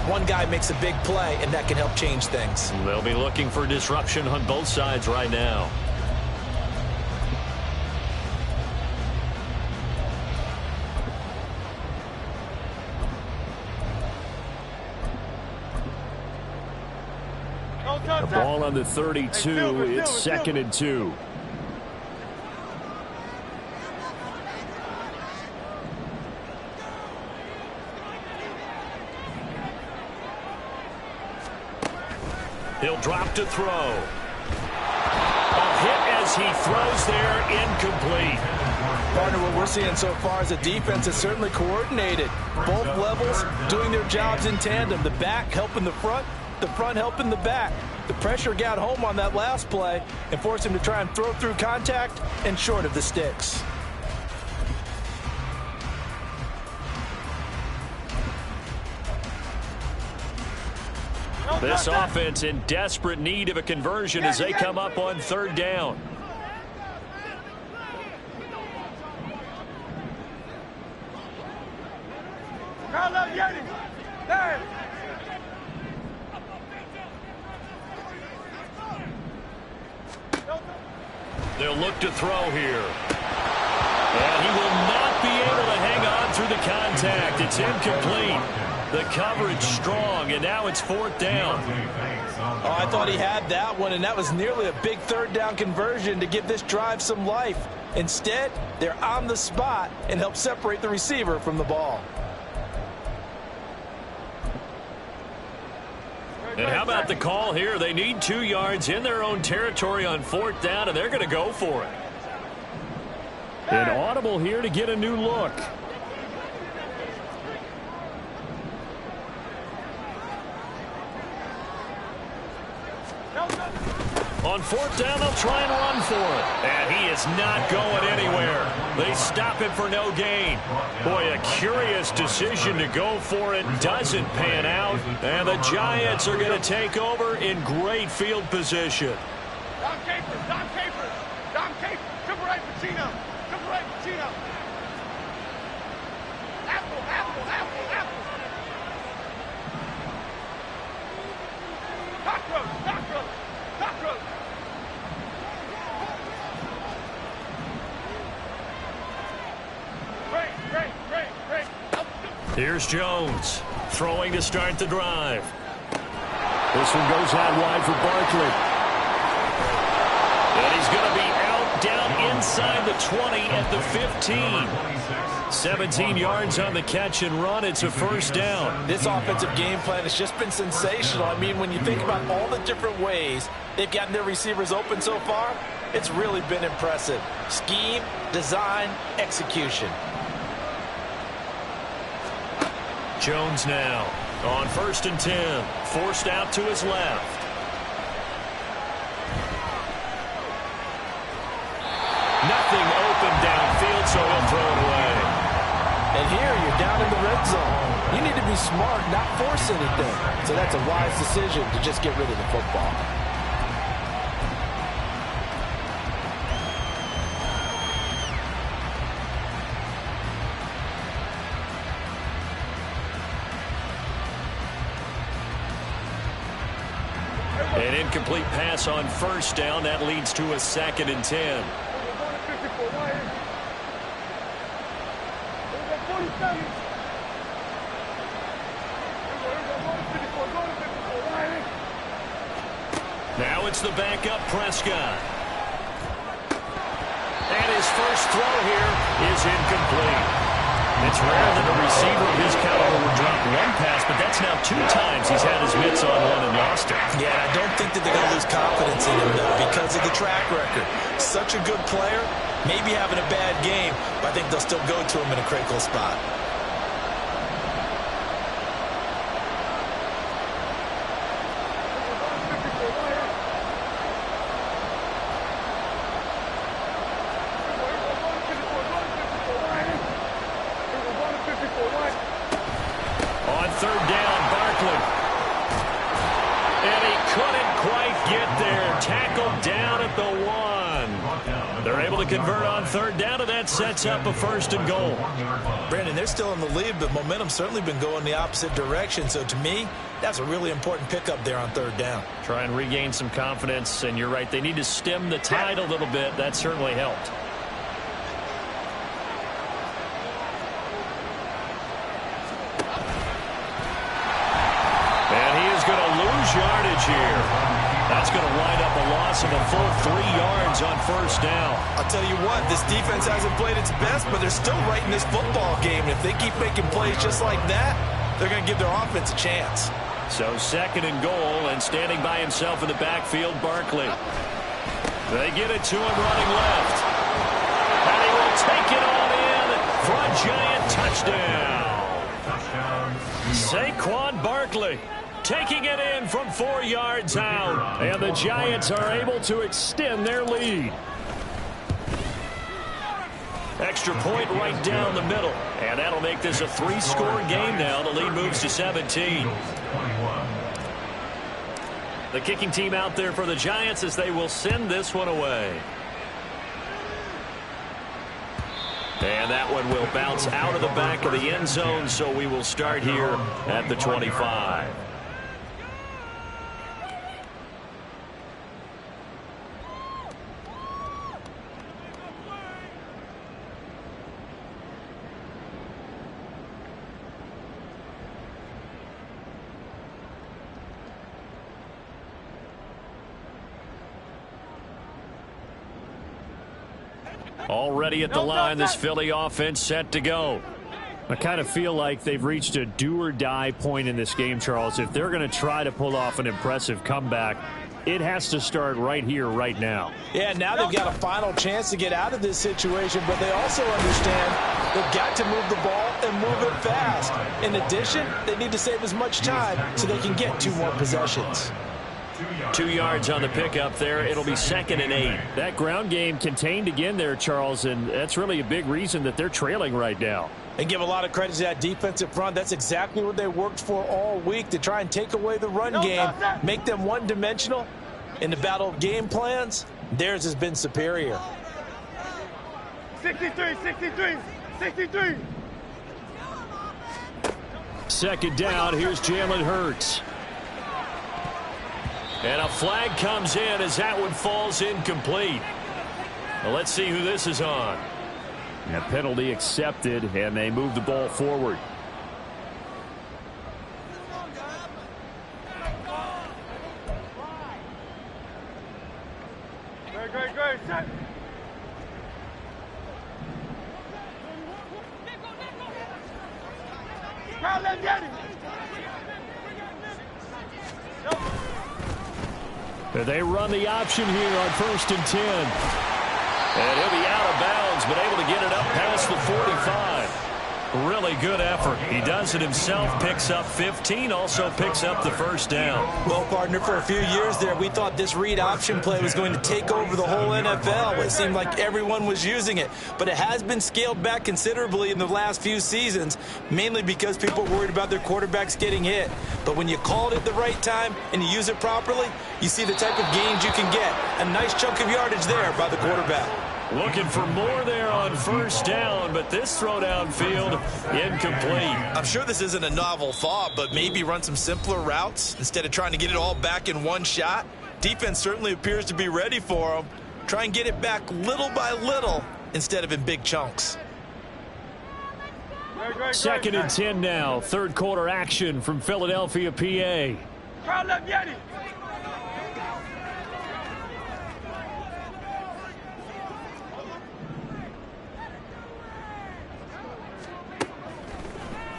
one guy makes a big play, and that can help change things. They'll be looking for disruption on both sides right now. The ball on the 32. It's 2nd and 2. He'll drop to throw. A hit as he throws there, incomplete. Partner, what we're seeing so far is a defense is certainly coordinated. Both levels doing their jobs in tandem. The back helping the front helping the back. The pressure got home on that last play and forced him to try and throw through contact and short of the sticks. This offense in desperate need of a conversion as they come up on 3rd down. They'll look to throw here. And he will not be able to hang on through the contact. It's incomplete. The coverage strong, and now it's 4th down. Oh, I thought he had that one, and that was nearly a big 3rd down conversion to give this drive some life. Instead, they're on the spot and help separate the receiver from the ball. And how about the call here? They need 2 yards in their own territory on 4th down, and they're going to go for it. An audible here to get a new look. On 4th down, they'll try and run for it. And he is not going anywhere. They stop him for no gain. Boy, a curious decision to go for it. Doesn't pan out. And the Giants are going to take over in great field position. Dom Capers, Dom Capers, Dom Capers. Triple right, Pacino. Triple right, Pacino. Apple, apple, apple, apple. Cockroach, cockroach, cockroach. Here's Jones throwing to start the drive. This one goes out wide for Barkley. And he's going to be out down inside the 20 at the 15. 17 yards on the catch and run. It's a 1st down. This offensive game plan has just been sensational. I mean, when you think about all the different ways they've gotten their receivers open so far, it's really been impressive. Scheme, design, execution. Jones now On 1st and 10, forced out to his left. Nothing open downfield, so he'll throw it away. And here you're down in the red zone. You need to be smart, not force anything. So that's a wise decision to just get rid of the football. An incomplete pass on 1st down. That leads to a 2nd and 10. Now it's the backup Prescott. And his first throw here is incomplete. It's rare that a receiver of his caliber would drop one pass, but that's now 2 times he's had his mitts on one and lost it. Yeah, I don't think that they're going to lose confidence in him, though, because of the track record. Such a good player, maybe having a bad game, but I think they'll still go to him in a critical spot. On 3rd down, Barkley. And he couldn't quite get there. Tackled down at the 1. They're able to convert on 3rd down, and that sets up a 1st and goal. Brandon, they're still in the lead, but momentum's certainly been going the opposite direction. So to me, that's a really important pickup there on 3rd down. Try and regain some confidence, and you're right. They need to stem the tide a little bit. That certainly helped. Yardage here. That's going to wind up a loss of a full 3 yards on 1st down. I'll tell you what, this defense hasn't played its best, but they're still right in this football game. And if they keep making plays just like that, they're going to give their offense a chance. So 2nd and goal, and standing by himself in the backfield, Barkley. They get it to him running left. And he will take it on in for a Giant touchdown. Saquon Barkley taking it in from 4 yards out. And the Giants are able to extend their lead. Extra point right down the middle. And that'll make this a 3-score game now. The lead moves to 17. The kicking team out there for the Giants as they will send this one away. And that one will bounce out of the back of the end zone, so we will start here at the 25. Already at the line, this Philly offense set to go. I kind of feel like they've reached a do-or-die point in this game, Charles. If they're going to try to pull off an impressive comeback, it has to start right here, right now. Yeah, now they've got a final chance to get out of this situation, but they also understand they've got to move the ball and move it fast. In addition, they need to save as much time so they can get 2 more possessions. 2 yards on the pickup there. It'll be 2nd and 8. That ground game contained again there, Charles, and that's really a big reason that they're trailing right now. And give a lot of credit to that defensive front. That's exactly what they worked for all week, to try and take away the run game, make them one-dimensional. In the battle of game plans, theirs has been superior. 63, 63, 63. 2nd down, here's Jalen Hurts. And a flag comes in as that one falls incomplete. Well, let's see who this is on. A penalty accepted, and they move the ball forward. Great, set. Crowd, let's get it. They run the option here on 1st and 10. And he'll be out of bounds, but able to get it up past the 45. Really good effort. He does it himself, picks up 15, also picks up the first down. Well, partner, for a few years there, we thought this read option play was going to take over the whole NFL. It seemed like everyone was using it, but it has been scaled back considerably in the last few seasons, mainly because people are worried about their quarterbacks getting hit. But when you call it at the right time and you use it properly, you see the type of gains you can get. A nice chunk of yardage there by the quarterback. Looking for more there on first down, but this throw downfield incomplete. I'm sure this isn't a novel thought, but maybe run some simpler routes instead of trying to get it all back in one shot. Defense certainly appears to be ready for them. Try and get it back little by little instead of in big chunks. Second and 10 now. Third quarter action from Philadelphia, PA. Crowd left Yeti.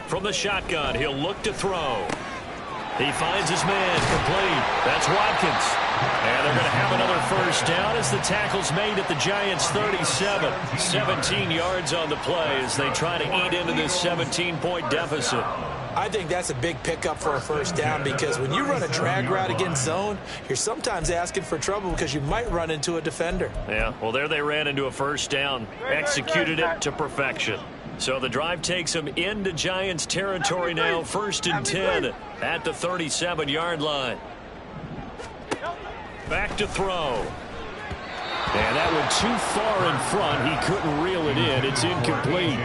From the shotgun, he'll look to throw. He finds his man, complete. That's Watkins. And they're going to have another first down as the tackle's made at the Giants' 37. 17 yards on the play as they try to eat into this 17-point deficit. I think that's a big pickup for a first down because when you run a drag route against zone, you're sometimes asking for trouble because you might run into a defender. Yeah, well, there they ran into a first down, executed it to perfection. So the drive takes them into Giants territory now, first and 10 at the 37-yard line. Back to throw. And that went too far in front. He couldn't reel it in. It's incomplete.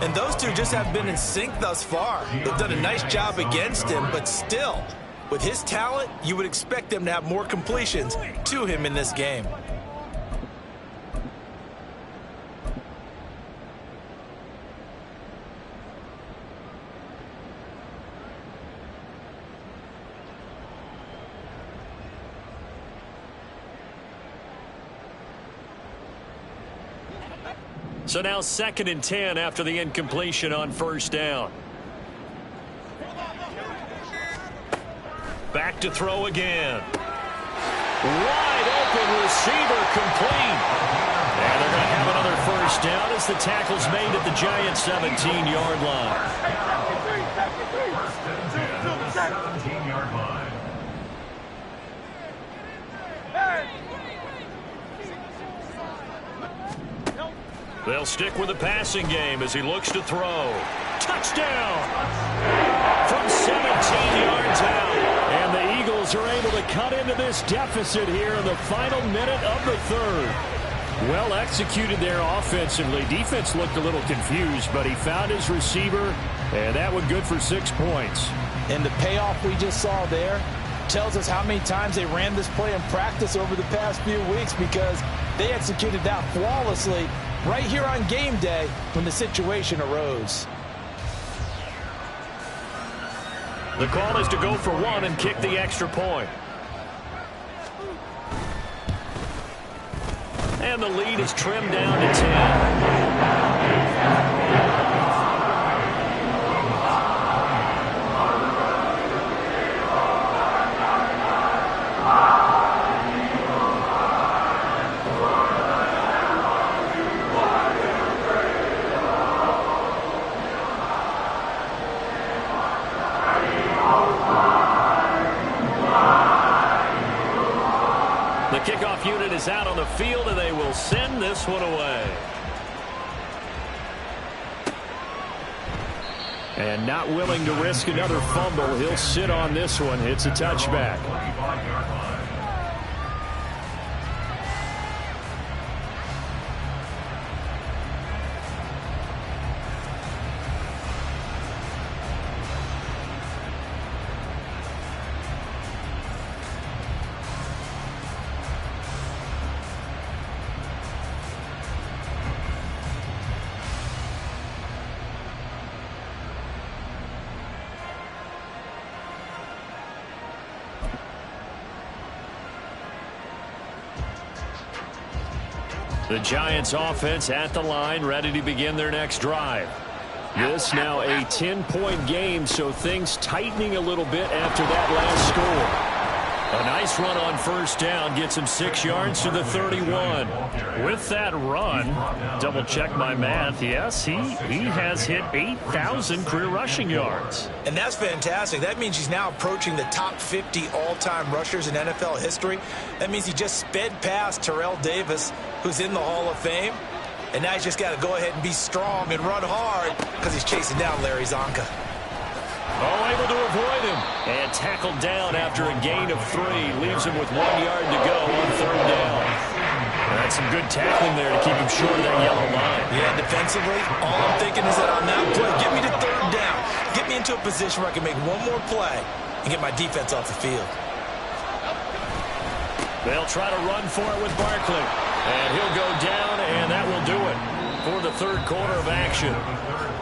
And those two just have been in sync thus far. They've done a nice job against him, but still, with his talent, you would expect them to have more completions to him in this game. So now second and 10 after the incompletion on first down. Back to throw again. Wide open receiver, complete. And they're going to have another first down as the tackle's made at the Giants' 17-yard line. First and 10 at the 17-yard line. They'll stick with the passing game as he looks to throw. Touchdown! From 17 yards out. And the Eagles are able to cut into this deficit here in the final minute of the third. Well executed there offensively. Defense looked a little confused, but he found his receiver, and that one good for 6 points. And the payoff we just saw there tells us how many times they ran this play in practice over the past few weeks because they executed that flawlessly right here on game day when the situation arose. The call is to go for one and kick the extra point. And the lead is trimmed down to 10. The kickoff unit is out on the field, and they will send this one away. And not willing to risk another fumble, he'll sit on this one. It's a touchback. The Giants offense at the line, ready to begin their next drive. This now a 10-point game, so things tightening a little bit after that last score. A nice run on first down gets him 6 yards to the 31. With that run, double check my math, yes, he has hit 8,000 career rushing yards. And that's fantastic. That means he's now approaching the top 50 all-time rushers in NFL history. That means he just sped past Terrell Davis, who's in the Hall of Fame. And now he's just got to go ahead and be strong and run hard because he's chasing down Larry Zonka. Oh, able to avoid him. And tackled down after a gain of 3. Leaves him with 1 yard to go on third down. That's some good tackling there to keep him short of that yellow line. Yeah, defensively, all I'm thinking is that on that play, get me to third down. Get me into a position where I can make one more play and get my defense off the field. They'll try to run for it with Barkley. And he'll go down, and that will do it for the third quarter of action.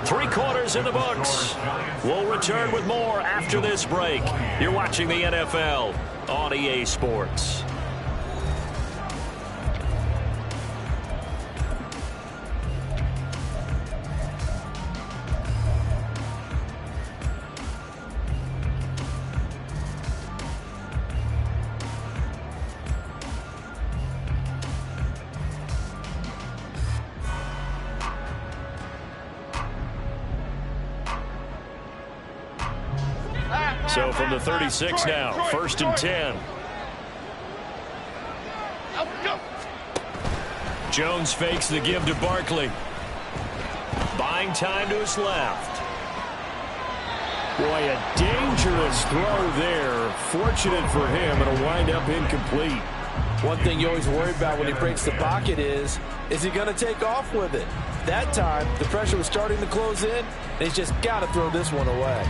3 quarters in the books. We'll return with more after this break. You're watching the NFL on EA Sports. So from the 36 now, 1st and 10. Jones fakes the give to Barkley. Buying time to his left. Boy, a dangerous throw there. Fortunate for him, it'll wind up incomplete. One thing you always worry about when he breaks the pocket is he going to take off with it? That time, the pressure was starting to close in, and he's just got to throw this one away.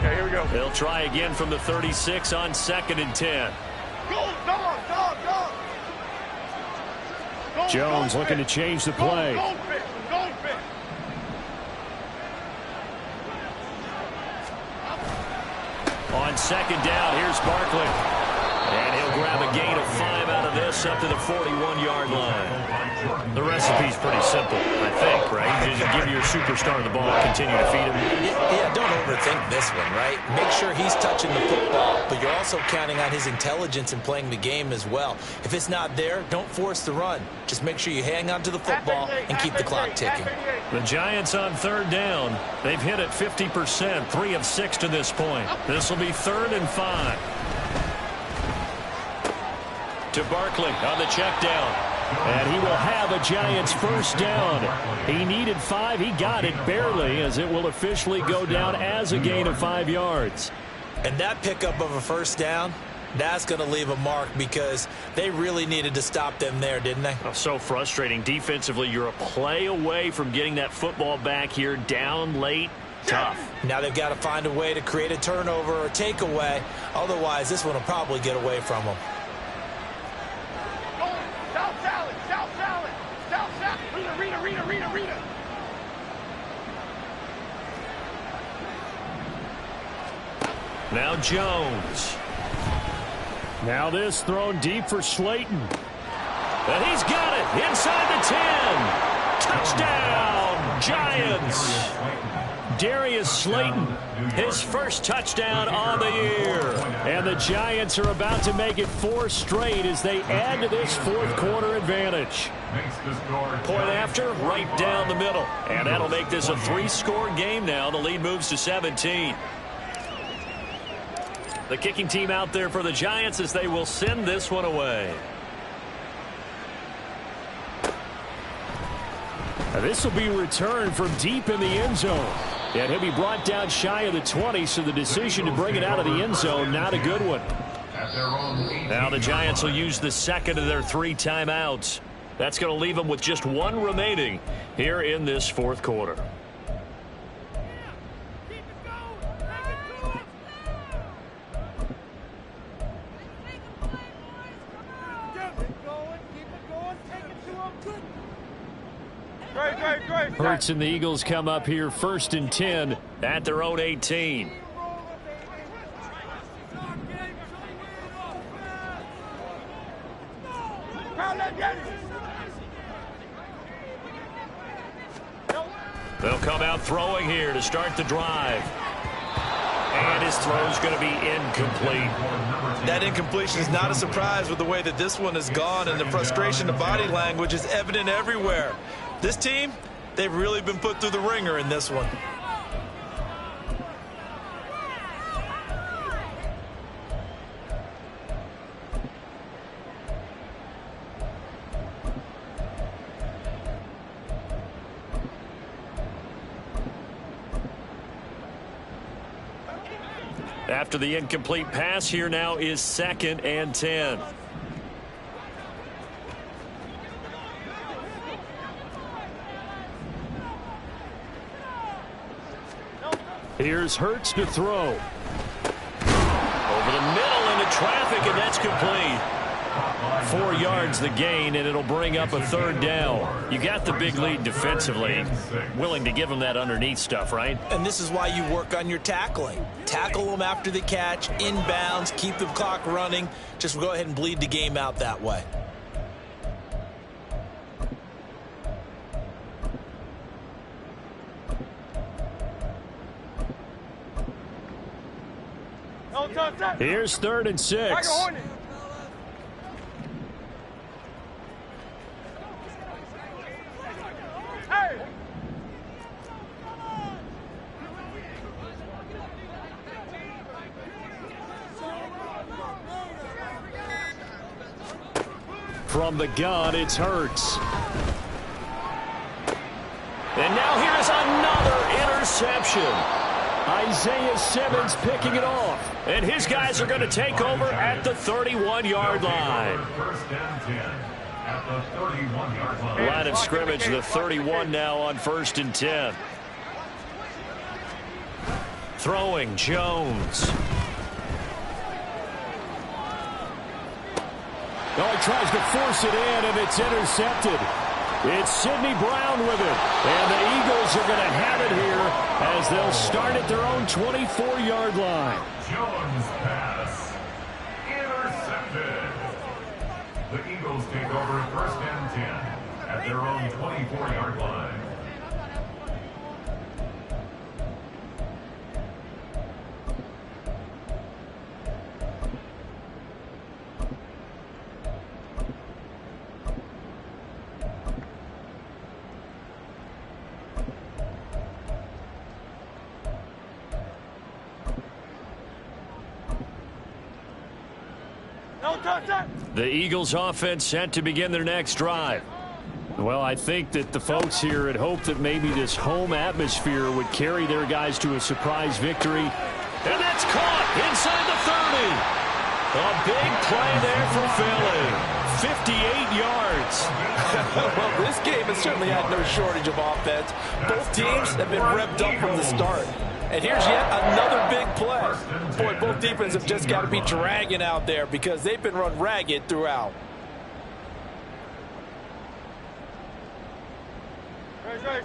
Okay, here we go. They'll try again from the 36 on 2nd and 10. Go, dog. Jones looking to change the play. Goldfish. On 2nd down, here's Barkley. And he'll grab a gain of 5 out of this up to the 41-yard line. The recipe's pretty simple, I think, right? You just give your superstar the ball, continue to feed him. Yeah, don't overthink this one, right? Make sure he's touching the football, but you're also counting on his intelligence in playing the game as well. If it's not there, don't force the run. Just make sure you hang on to the football and keep the clock ticking. The Giants on 3rd down. They've hit it 50%, 3 of 6 to this point. This will be 3rd and 5. To Barkley on the check down. And he will have a Giants first down. He needed 5. He got it barely, as it will officially go down as a gain of 5 yards. And that pickup of a first down, that's going to leave a mark because they really needed to stop them there, didn't they? Oh, so frustrating. Defensively, you're a play away from getting that football back here, down late. Tough. Now they've got to find a way to create a turnover or takeaway. Otherwise, this one will probably get away from them. Rita. Now Jones. Now this thrown deep for Slayton. And he's got it inside the 10. Touchdown, Giants. Darius Slayton, his first touchdown on the year. And the Giants are about to make it 4 straight as they add to this 4th quarter advantage. Point after, right down the middle. And that'll make this a 3-score game now. The lead moves to 17. The kicking team out there for the Giants as they will send this one away. Now this will be returned from deep in the end zone. And he'll be brought down shy of the 20, so the decision to bring it out of the end zone, not a good one. Now the Giants will use the 2nd of their 3 timeouts. That's going to leave them with just 1 remaining here in this 4th quarter. Hurts and the Eagles come up here 1st and 10 at their own 18. They'll come out throwing here to start the drive. And his throw's going to be incomplete. That incompletion is not a surprise with the way that this one has gone, and the frustration, the body language is evident everywhere. This team, they've really been put through the ringer in this one. After the incomplete pass, here now is 2nd and 10. Here's Hurts to throw. Over the middle into traffic, and that's complete. 4 yards the gain, and it'll bring up a 3rd down. You got the big lead defensively. Willing to give them that underneath stuff, right? And this is why you work on your tackling. Tackle them after the catch, inbounds, keep the clock running. Just go ahead and bleed the game out that way. Here's 3rd and 6. From the gun, it's Hurts. And now here is another interception. Isaiah Simmons picking it off. And his guys are going to take over at the 31-yard line. Line of scrimmage, the 31 now on 1st and 10. Throwing, Jones. Oh, he tries to force it in, and it's intercepted. It's Sidney Brown with it. And the Eagles are going to have it here as they'll start at their own 24-yard line. Jones pass. Intercepted. The Eagles take over 1st and 10 at their own 24-yard line. The Eagles offense set to begin their next drive. Well, I think that the folks here had hoped that maybe this home atmosphere would carry their guys to a surprise victory. And that's caught inside the 30. A big play there for Philly. 58 yards. Well, this game has certainly had no shortage of offense. Both teams have been revved up from the start. And here's yet another big play. Boy, both defenses have just got to be dragging out there because they've been run ragged throughout.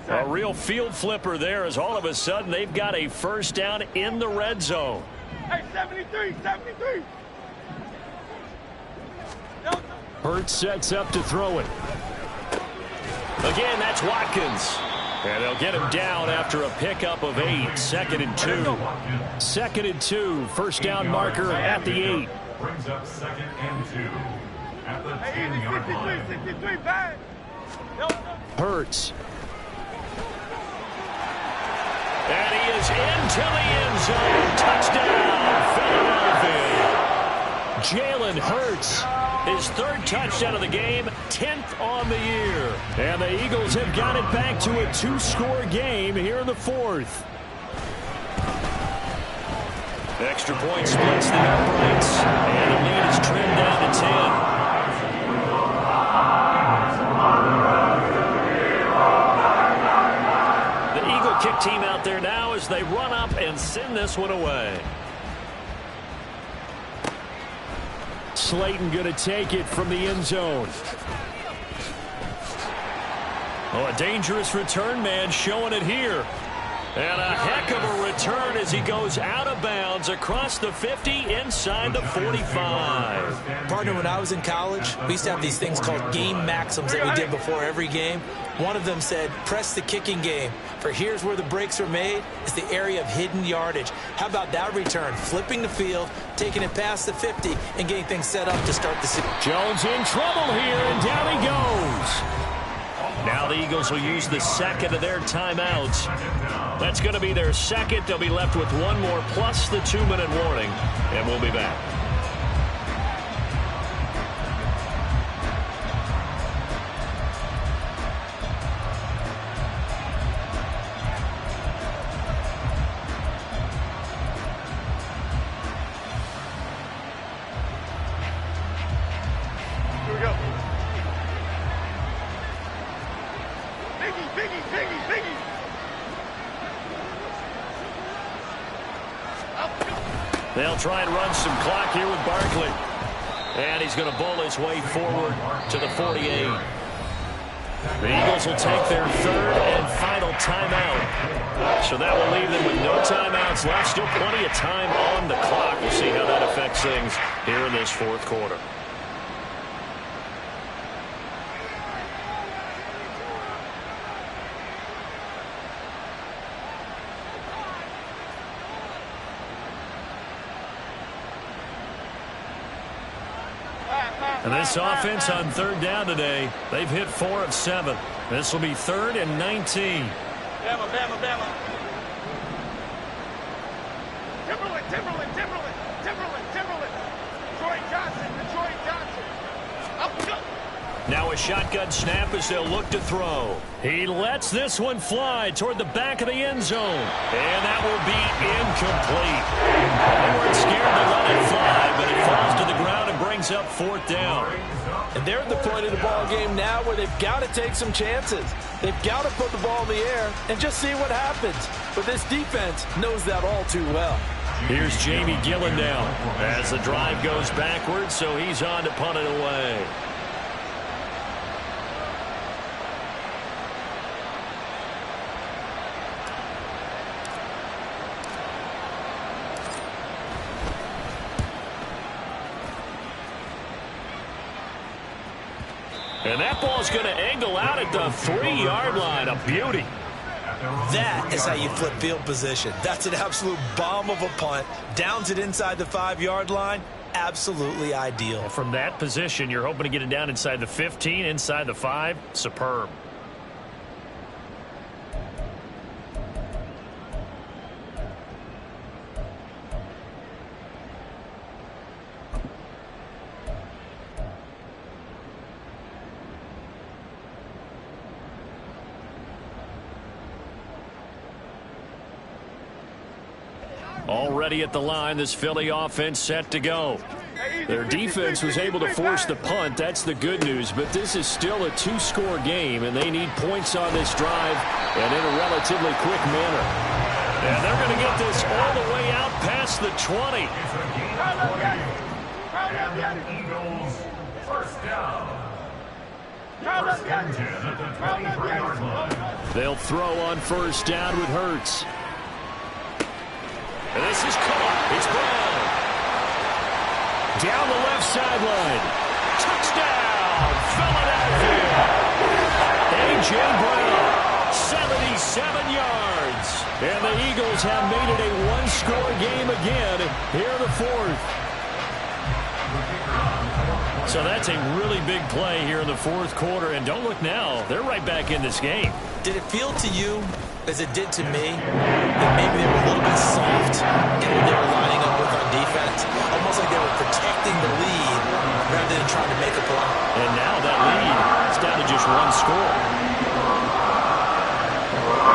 A real field flipper there as all of a sudden they've got a 1st down in the red zone. Hey, 73. Hurts sets up to throw it. Again, that's Watkins. And they'll get him down after a pickup of 8. 2nd and 2. 2nd and 2. 1st down marker at the 8. Brings up 2nd and 2 at the 10-yard line. 63, back. Hurts. And he is into the end zone. Touchdown, Philadelphia. Jalen Hurts. His 3rd touchdown of the game, 10th on the year. And the Eagles have got it back to a 2-score game here in the 4th. Extra point splits the uprights. And the lead is trimmed down to 10. The Eagle kick team out there now as they run up and send this one away. Slayton going to take it from the end zone. Oh, a dangerous return man showing it here. And a heck of a return as he goes out of bounds across the 50 inside the 45. Partner, when I was in college, we used to have these things called game maxims that we did before every game. One of them said, press the kicking game. For here's where the breaks are made. It's the area of hidden yardage. How about that return? Flipping the field, taking it past the 50, and getting things set up to start the season. Jones in trouble here, and down he goes. Now the Eagles will use the second of their timeouts. That's going to be their second. They'll be left with one more plus the 2-minute warning, and we'll be back. Here we go. Biggie. They'll try and run some clock here with Barkley. And he's going to bowl his way forward to the 48. The Eagles will take their third and final timeout. So that will leave them with no timeouts left. Still plenty of time on the clock. We'll see how that affects things here in this fourth quarter. And this offense on third down today, they've hit 4 of 7. This will be 3rd and 19. Bama. Timberland. Detroit Johnson. Up. Now a shotgun snap as they'll look to throw. He lets this one fly toward the back of the end zone. And that will be incomplete. They weren't scared to let it fly, but it falls to the ground and brings up 4th down. And they're at the point of the ball game now where they've got to take some chances. They've got to put the ball in the air and just see what happens. But this defense knows that all too well. Here's Jamie Gillen now as the drive goes backwards, so he's on to punt it away. And that ball's going to angle out at the 3-yard line. A beauty. That is how you flip field position. That's an absolute bomb of a punt. Downs it inside the 5-yard line. Absolutely ideal. From that position, you're hoping to get it down inside the 15, inside the 5. Superb. Already at the line, this Philly offense set to go. Their defense was able to force the punt. That's the good news, but this is still a 2-score game, and they need points on this drive and in a relatively quick manner. And they're going to get this all the way out past the 20. And the Eagles first down. First and 10 at the 23-yard line. They'll throw on first down with Hurts. And this is caught. It's Brown. Down the left sideline. Touchdown, Philadelphia. A.J. Brown, 77 yards. And the Eagles have made it a 1-score game again here in the 4th. So that's a really big play here in the 4th quarter. And don't look now. They're right back in this game. Did it feel to you, as it did to me, that maybe they were a little bit soft in what they were lining up with on defense? Almost like they were protecting the lead rather than trying to make a play. And now that lead is down to just 1 score.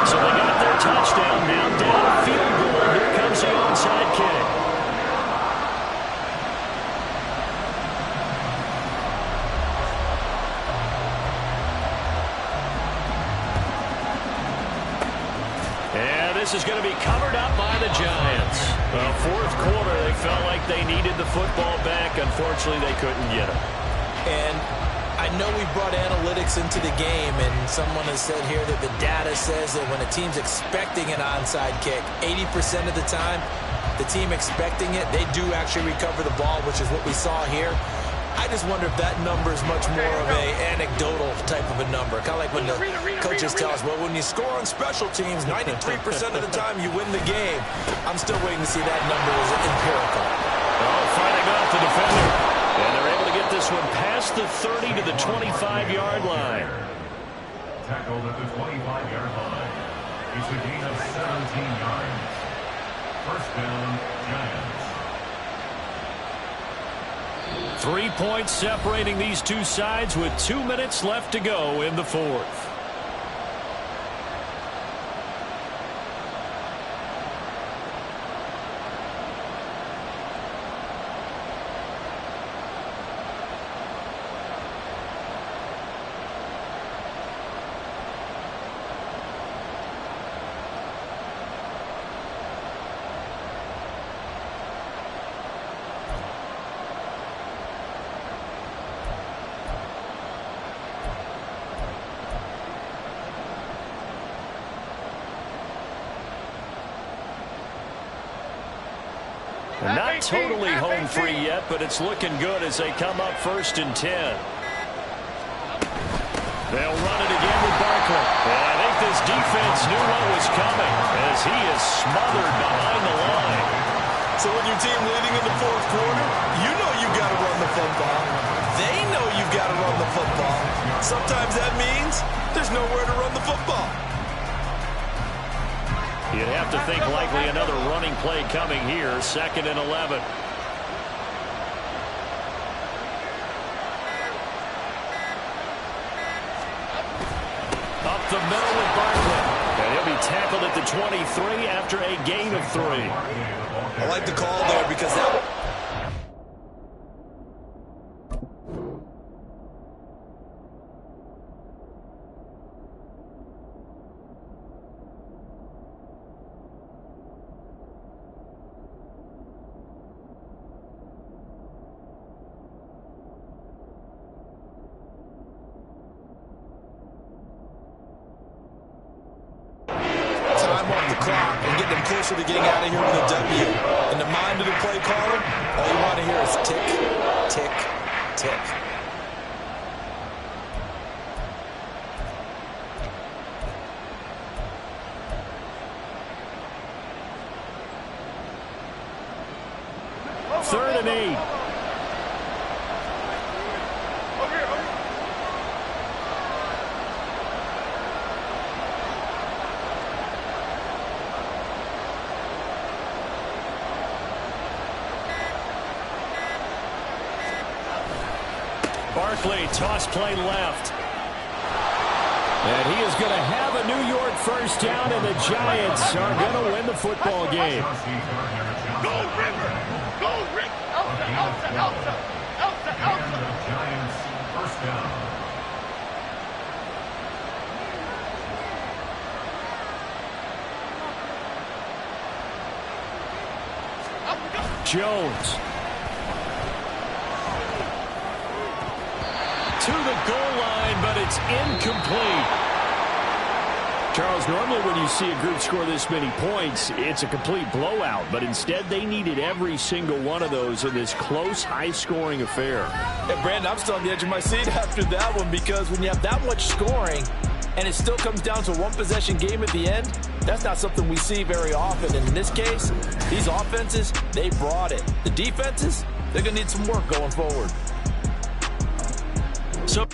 So they got their touchdown. Now down a field goal. Here comes the onside kick. This is going to be covered up by the Giants. 4th quarter, they felt like they needed the football back. Unfortunately, they couldn't get it. And I know we brought analytics into the game, and someone has said here that the data says that when a team's expecting an onside kick, 80% of the time, the team expecting it, they do actually recover the ball, which is what we saw here. I just wonder if that number is much more of a anecdotal type of a number. Kind of like when the coaches tell us, well, when you score on special teams, 93% of the time you win the game. I'm still waiting to see that number as empirical. Oh, fighting off the defender. And they're able to get this one past the 30 to the 25-yard line. Tackled at the 25-yard line. It's a gain of 17 yards. First down, Giants. 3 points separating these two sides with 2 minutes left to go in the fourth. Not totally home free yet, but it's looking good as they come up 1st and 10. They'll run it again with Barkley. And I think this defense knew what was coming as he is smothered behind the line. So when your team leading in the fourth quarter, you know you've got to run the football. They know you've got to run the football. Sometimes that means there's nowhere to run the football. You'd have to think likely another running play coming here, 2nd and 11. Up the middle with Barkley. And he'll be tackled at the 23 after a gain of 3. I like the call there because that... closer to getting out of here with a W. In the mind of the play caller, all you want to hear is tick, tick, tick. Third and 8. Barkley, toss play left. And he is going to have a New York first down, and the Giants are going to win the football game. Go, River! Go, Rick! Elsa, Elsa, Elsa! Elsa, Elsa! Giants first down. Jones. To the goal line, but it's incomplete. Charles, normally when you see a group score this many points, it's a complete blowout. But instead, they needed every single one of those in this close, high-scoring affair. And Brandon, I'm still on the edge of my seat after that one because when you have that much scoring and it still comes down to a one-possession game at the end, that's not something we see very often. And in this case, these offenses, they brought it. The defenses, they're going to need some work going forward. So